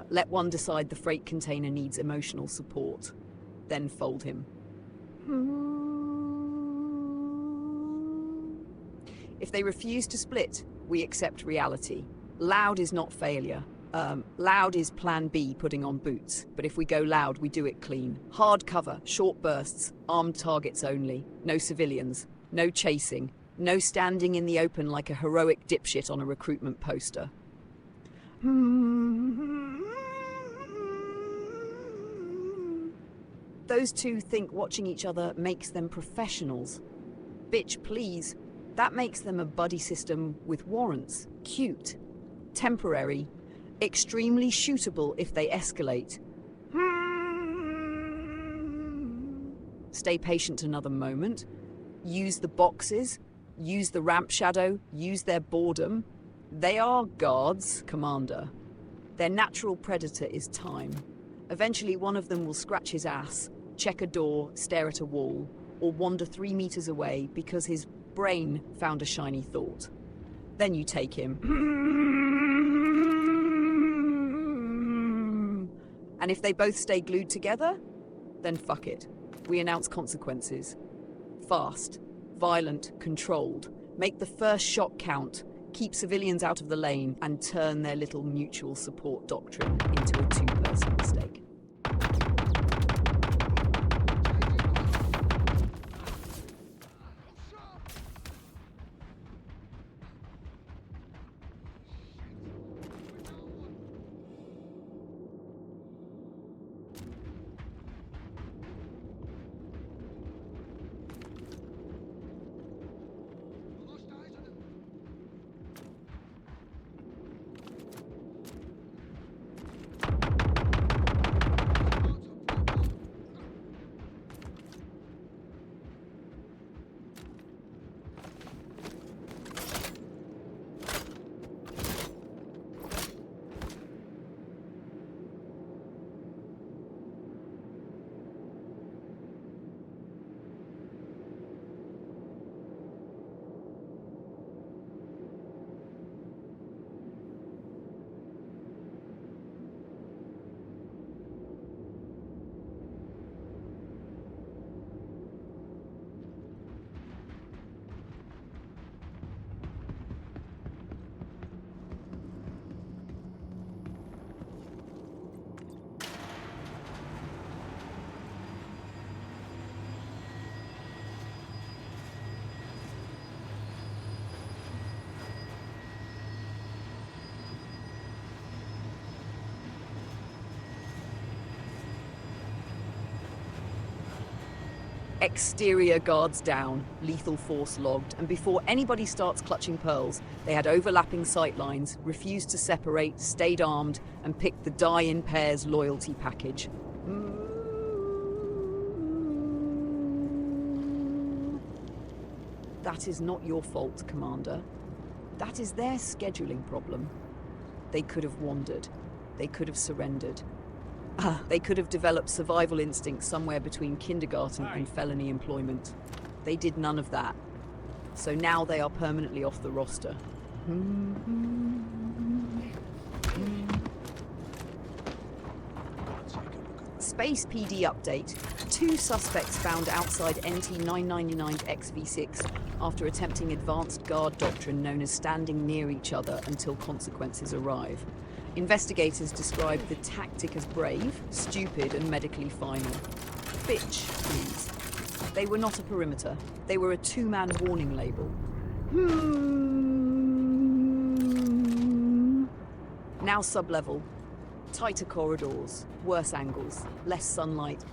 Let one decide the freight container needs emotional support. Then fold him. If they refuse to split, we accept reality. Loud is not failure. Loud is plan B, putting on boots. But if we go loud, we do it clean. Hard cover, short bursts, armed targets only. No civilians, no chasing, no standing in the open like a heroic dipshit on a recruitment poster. Those two think watching each other makes them professionals. Bitch, please. That makes them a buddy system with warrants. Cute. Temporary. Extremely shootable if they escalate. Stay patient another moment. Use the boxes. Use the ramp shadow. Use their boredom. They are guards, Commander. Their natural predator is time. Eventually one of them will scratch his ass, check a door, stare at a wall, or wander 3 meters away because his brain found a shiny thought. Then you take him. And if they both stay glued together, then fuck it. We announce consequences. Fast, violent, controlled. Make the first shot count. Keep civilians out of the lane and turn their little mutual support doctrine into a two-person mistake. Exterior guards down, lethal force logged, and before anybody starts clutching pearls, they had overlapping sightlines, refused to separate, stayed armed, and picked the die in pairs loyalty package. That is not your fault, Commander. That is their scheduling problem. They could have wandered. They could have surrendered. They could have developed survival instincts somewhere between kindergarten and felony employment. They did none of that. So now they are permanently off the roster. Space PD update. 2 suspects found outside NT 999 XV6 after attempting advanced guard doctrine known as standing near each other until consequences arrive. Investigators described the tactic as brave, stupid, and medically final. Bitch, please. They were not a perimeter. They were a 2-man warning label. Now sublevel. Tighter corridors, worse angles, less sunlight,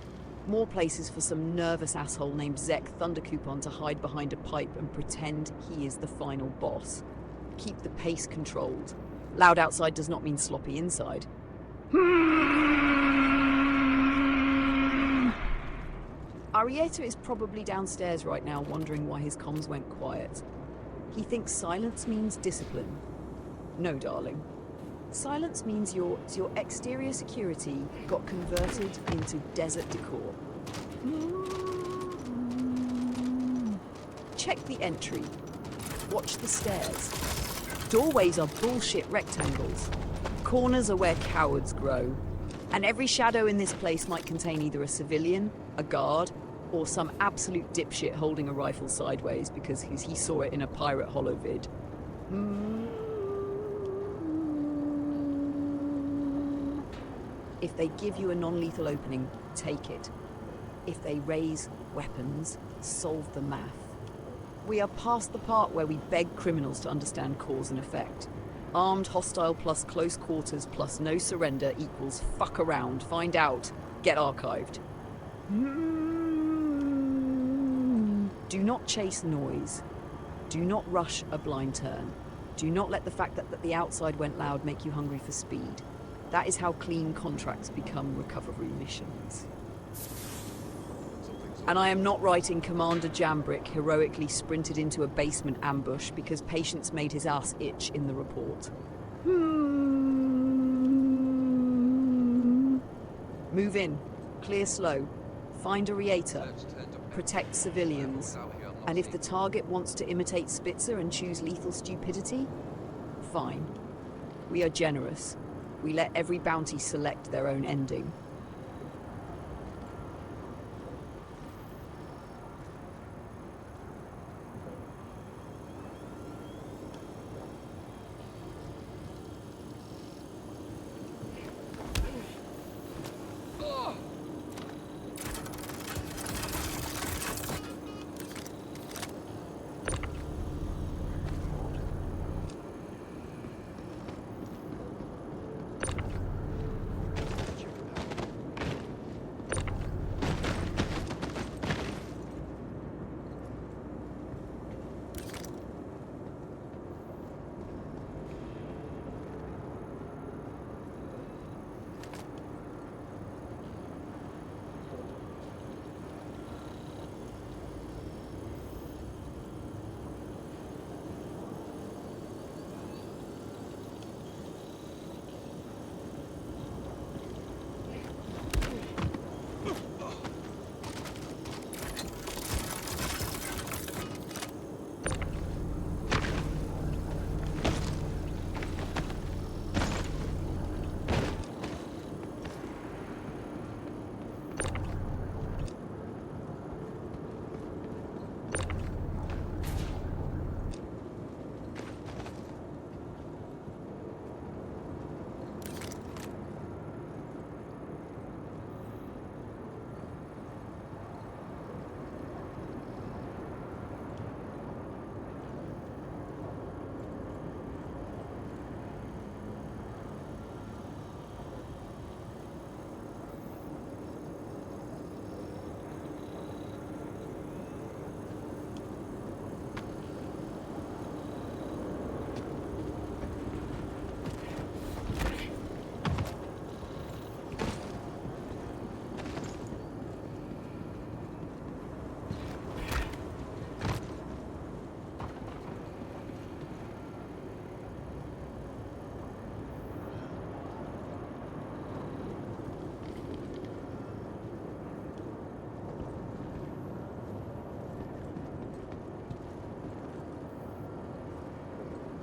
more places for some nervous asshole named Zek Thundercoupon to hide behind a pipe and pretend he is the final boss. Keep the pace controlled. Loud outside does not mean sloppy inside. Arietta is probably downstairs right now wondering why his comms went quiet. He thinks silence means discipline. No, darling. Silence means your exterior security got converted into desert decor. Check the entry. Watch the stairs. Doorways are bullshit rectangles. Corners are where cowards grow. And every shadow in this place might contain either a civilian, a guard, or some absolute dipshit holding a rifle sideways because he saw it in a Pirate Hollow vid. If they give you a non-lethal opening, take it. If they raise weapons, solve the math. We are past the part where we beg criminals to understand cause and effect. Armed, hostile plus close quarters plus no surrender equals fuck around, find out, get archived. Do not chase noise. Do not rush a blind turn. Do not let the fact that the outside went loud make you hungry for speed. That is how clean contracts become recovery missions. And I am not writing Commander Jambrick heroically sprinted into a basement ambush because patience made his ass itch in the report. Move in. Clear slow. Find a Arietta. Protect civilians. And if the target wants to imitate Spitzer and choose lethal stupidity, fine. We are generous. We let every bounty select their own ending.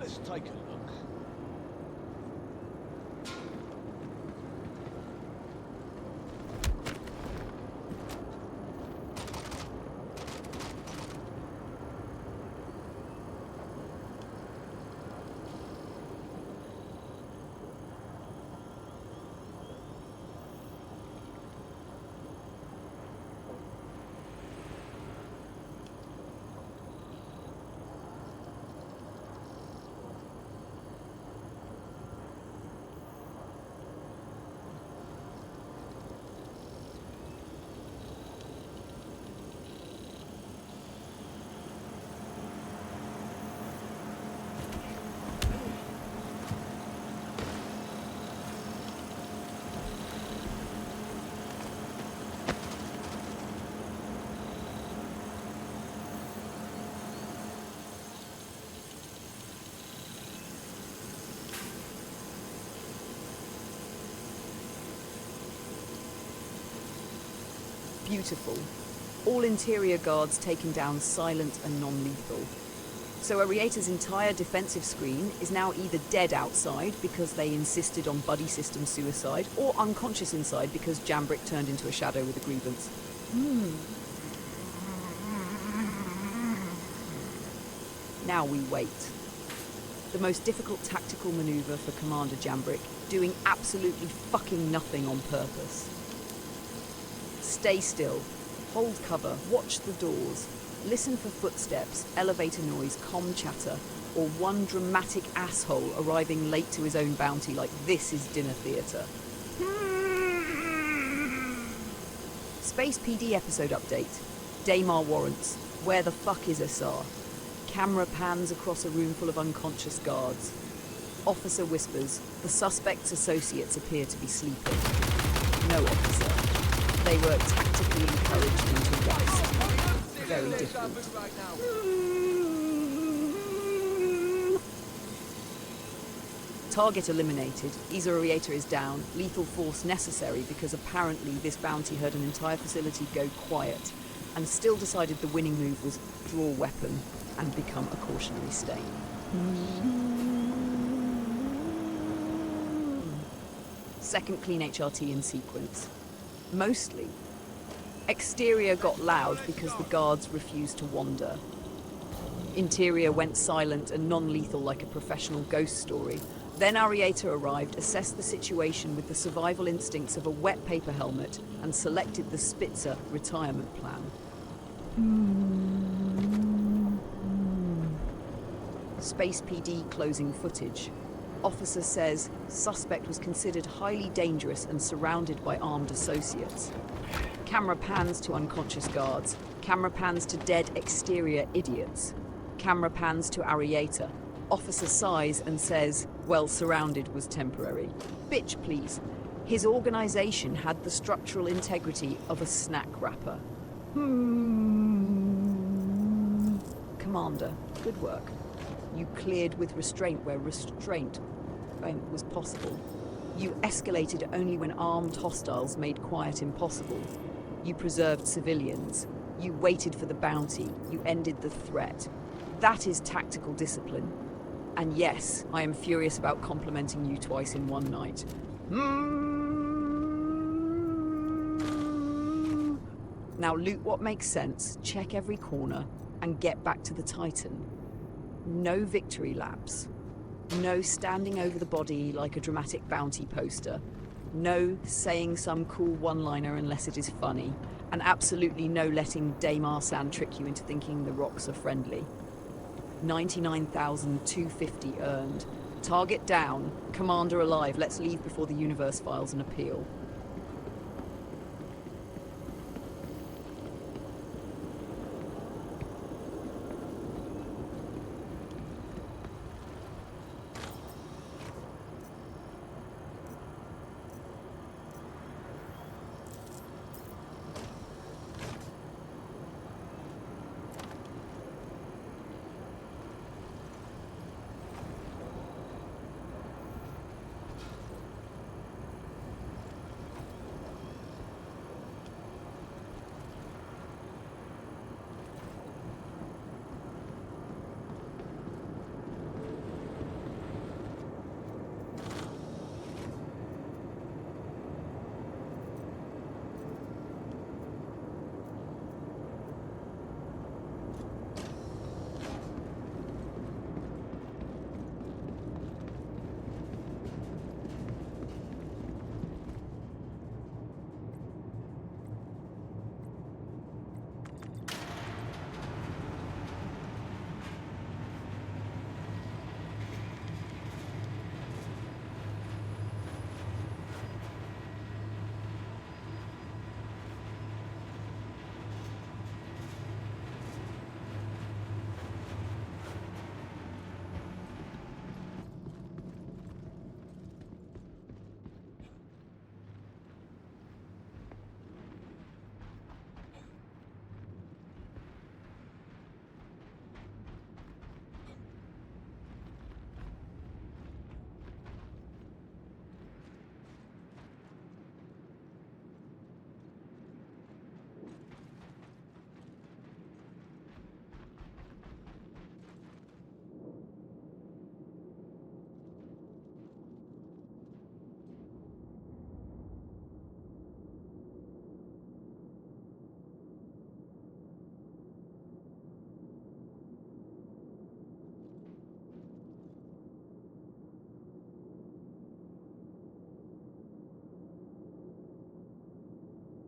Let's take a look. Beautiful. All interior guards taken down silent and non-lethal. So Arieta's entire defensive screen is now either dead outside because they insisted on buddy system suicide, or unconscious inside because Jambrick turned into a shadow with a grievance. Now we wait. The most difficult tactical maneuver for Commander Jambrick, doing absolutely fucking nothing on purpose. Stay still. Hold cover. Watch the doors. Listen for footsteps, elevator noise, comm chatter, or one dramatic asshole arriving late to his own bounty like this is dinner theatre. Space PD episode update. Daymar warrants. Where the fuck is SR? Camera pans across a room full of unconscious guards. Officer whispers. The suspect's associates appear to be sleeping. No, officer. They were tactically encouraged into rest. Very different. Target eliminated. Arieta is down. Lethal force necessary because apparently this bounty heard an entire facility go quiet and still decided the winning move was draw weapon and become a cautionary stain. Second clean HRT in sequence. Mostly. Exterior got loud because the guards refused to wander. Interior went silent and non-lethal like a professional ghost story. Then Arieta arrived, assessed the situation with the survival instincts of a wet paper helmet, and selected the Spitzer retirement plan. Space PD closing footage. Officer says suspect was considered highly dangerous and surrounded by armed associates. Camera pans to unconscious guards. Camera pans to dead exterior idiots. Camera pans to Arieta. Officer sighs and says, well, surrounded was temporary. Bitch, please. His organization had the structural integrity of a snack wrapper. Commander, good work. You cleared with restraint where restraint was possible. You escalated only when armed hostiles made quiet impossible. You preserved civilians. You waited for the bounty. You ended the threat. That is tactical discipline. And yes, I am furious about complimenting you twice in one night. Now loot what makes sense, check every corner, and get back to the Titan. No victory laps. No standing over the body like a dramatic bounty poster. No saying some cool one-liner unless it is funny. And absolutely no letting Daymar-san trick you into thinking the rocks are friendly. 99,250 earned. Target down. Commander alive. Let's leave before the universe files an appeal.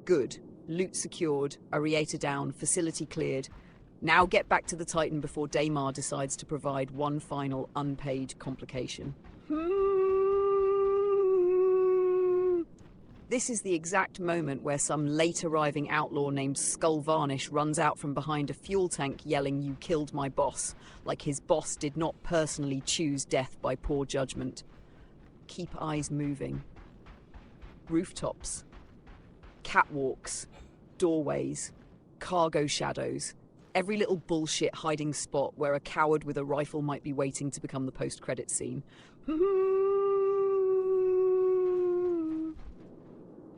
Good. Loot secured, Arieta down, facility cleared. Now get back to the Titan before Daymar decides to provide one final unpaid complication. This is the exact moment where some late-arriving outlaw named Skull Varnish runs out from behind a fuel tank yelling, "You killed my boss," like his boss did not personally choose death by poor judgment. Keep eyes moving. Rooftops, catwalks, doorways, cargo shadows, every little bullshit hiding spot where a coward with a rifle might be waiting to become the post-credit scene.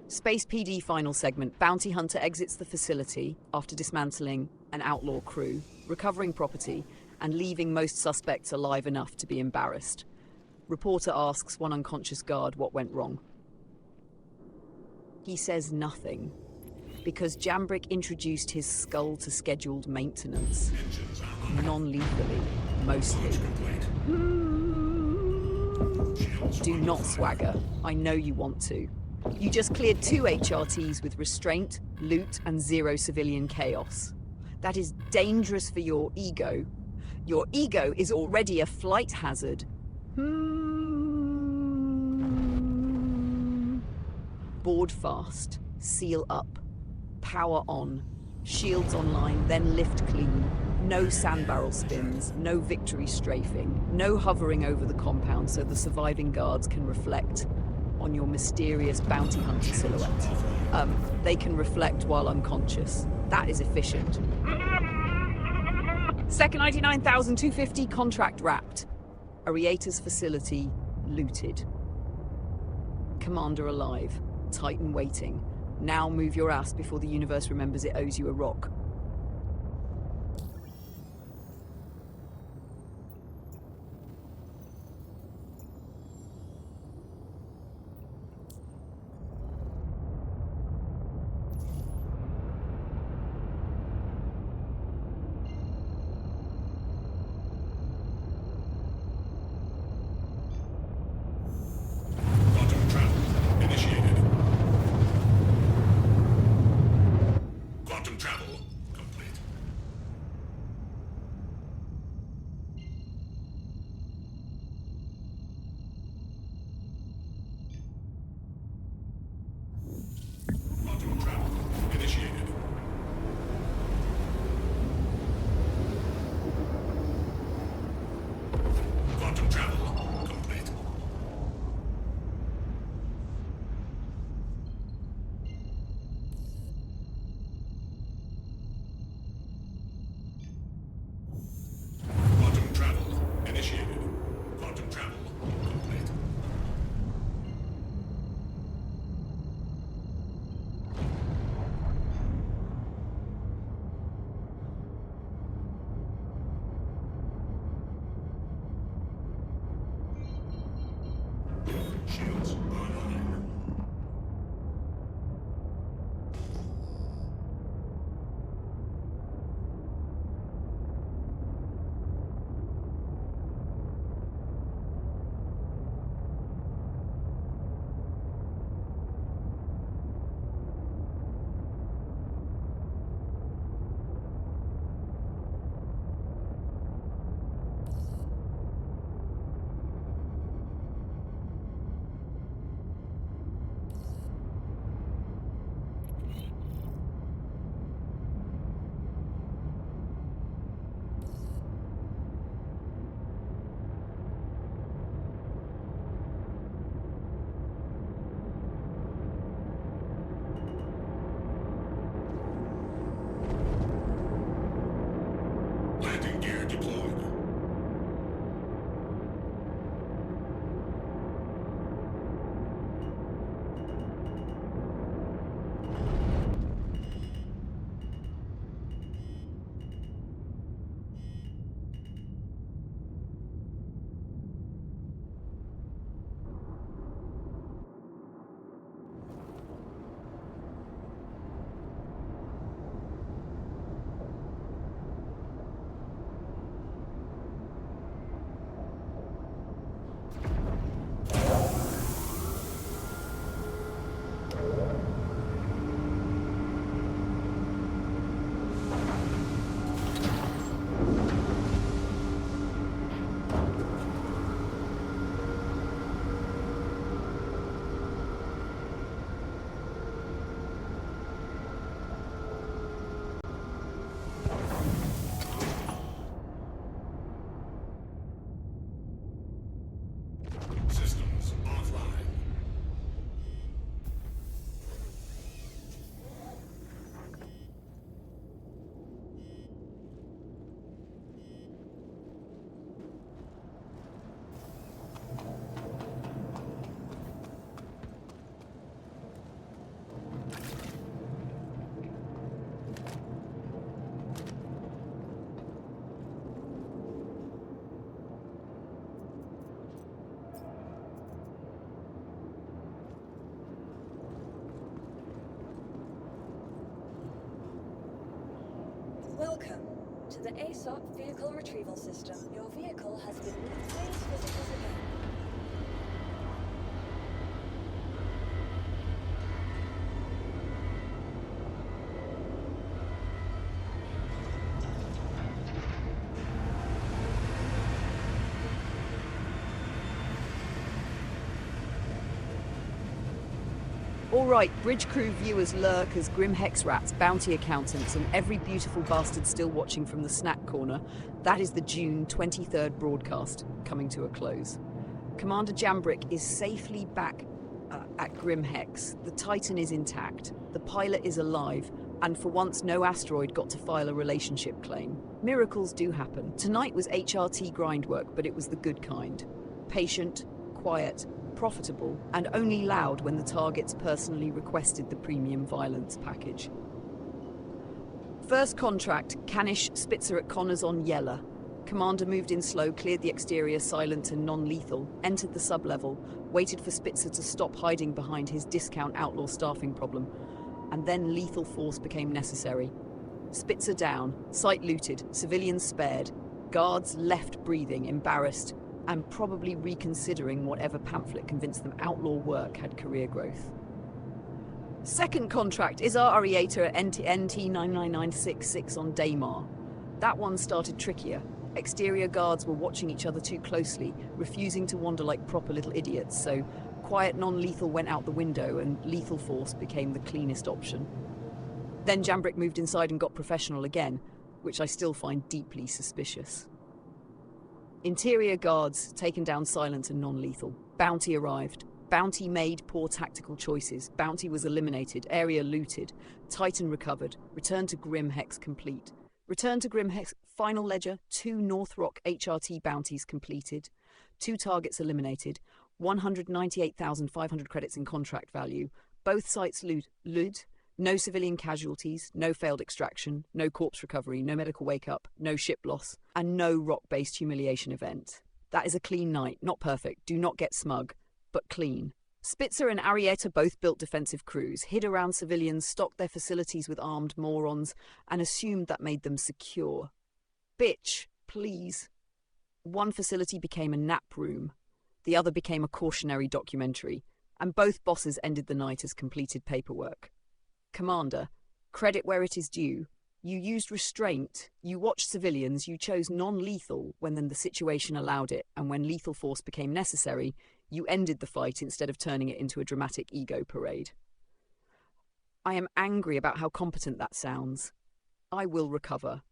Space PD final segment. Bounty Hunter exits the facility after dismantling an outlaw crew, recovering property, and leaving most suspects alive enough to be embarrassed. Reporter asks one unconscious guard what went wrong. He says nothing, because Jambrick introduced his skull to scheduled maintenance. Engines online. Non-lethally, mostly. Shields Do not swagger. I know you want to. You just cleared 2 HRTs with restraint, loot, and 0 civilian chaos. That is dangerous for your ego. Your ego is already a flight hazard. Board fast. Seal up. Power on. Shields online, then lift clean. No sand barrel spins, no victory strafing, no hovering over the compound so the surviving guards can reflect on your mysterious bounty hunter silhouette. They can reflect while unconscious. That is efficient. Second 99,250 contract wrapped. Arieta's facility looted. Commander alive. Titan waiting. Now move your ass before the universe remembers it owes you a rock. Quantum travel initiated. Quantum travel complete. Quantum travel initiated. Quantum travel complete. Quantum travel initiated. Quantum travel complete. Shields online. Welcome to the ASOP Vehicle Retrieval System. Your vehicle has been replaced physicals again. All right, bridge crew viewers, lurkers, grim hex rats, bounty accountants, and every beautiful bastard still watching from the snack corner, that is the June 23rd broadcast coming to a close. Commander Jambrick is safely back at Grim Hex. The Titan is intact, the pilot is alive, and for once no asteroid got to file a relationship claim. Miracles do happen. Tonight was HRT grindwork, but it was the good kind. Patient, quiet, profitable, and only loud when the targets personally requested the premium violence package. First contract, Canish Spitzer at Connors on Yeller. Commander moved in slow, cleared the exterior silent and non-lethal, entered the sub-level, waited for Spitzer to stop hiding behind his discount outlaw staffing problem, and then lethal force became necessary. Spitzer down, site looted, civilians spared, guards left breathing, embarrassed, and probably reconsidering whatever pamphlet convinced them outlaw work had career growth. Second contract is our Ariator at NT99966 on Daymar. That one started trickier. Exterior guards were watching each other too closely, refusing to wander like proper little idiots, so quiet non-lethal went out the window and lethal force became the cleanest option. Then Jambrick moved inside and got professional again, which I still find deeply suspicious. Interior guards taken down silent and non-lethal. Bounty arrived. Bounty made poor tactical choices. Bounty was eliminated. Area looted. Titan recovered. Return to Grim Hex complete. Return to Grim Hex. Final ledger. 2 North Rock HRT bounties completed. 2 targets eliminated. 198,500 credits in contract value. Both sites looted. No civilian casualties, no failed extraction, no corpse recovery, no medical wake-up, no ship loss, and no rock-based humiliation event. That is a clean night. Not perfect, do not get smug, but clean. Spitzer and Arietta both built defensive crews, hid around civilians, stocked their facilities with armed morons, and assumed that made them secure. Bitch, please. One facility became a nap room. The other became a cautionary documentary, and both bosses ended the night as completed paperwork. Commander, credit where it is due. You used restraint, you watched civilians, you chose non-lethal when then the situation allowed it, and when lethal force became necessary, you ended the fight instead of turning it into a dramatic ego parade. I am angry about how competent that sounds. I will recover.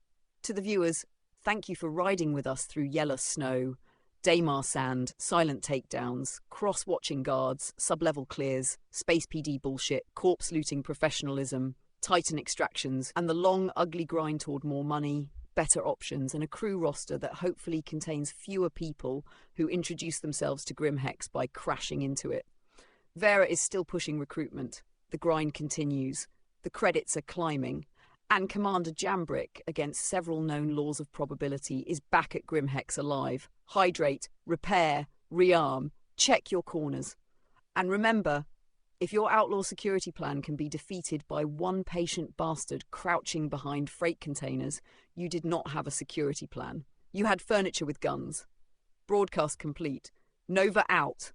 To the viewers, thank you for riding with us through Yeller snow, Daymar sand, silent takedowns, cross-watching guards, sub-level clears, space PD bullshit, corpse looting professionalism, Titan extractions, and the long, ugly grind toward more money, better options, and a crew roster that hopefully contains fewer people who introduce themselves to Grim Hex by crashing into it. Vera is still pushing recruitment. The grind continues. The credits are climbing. And Commander Jambrick, against several known laws of probability, is back at Grim Hex alive. Hydrate, repair, rearm, check your corners. And remember, if your outlaw security plan can be defeated by one patient bastard crouching behind freight containers, you did not have a security plan. You had furniture with guns. Broadcast complete. Nova out.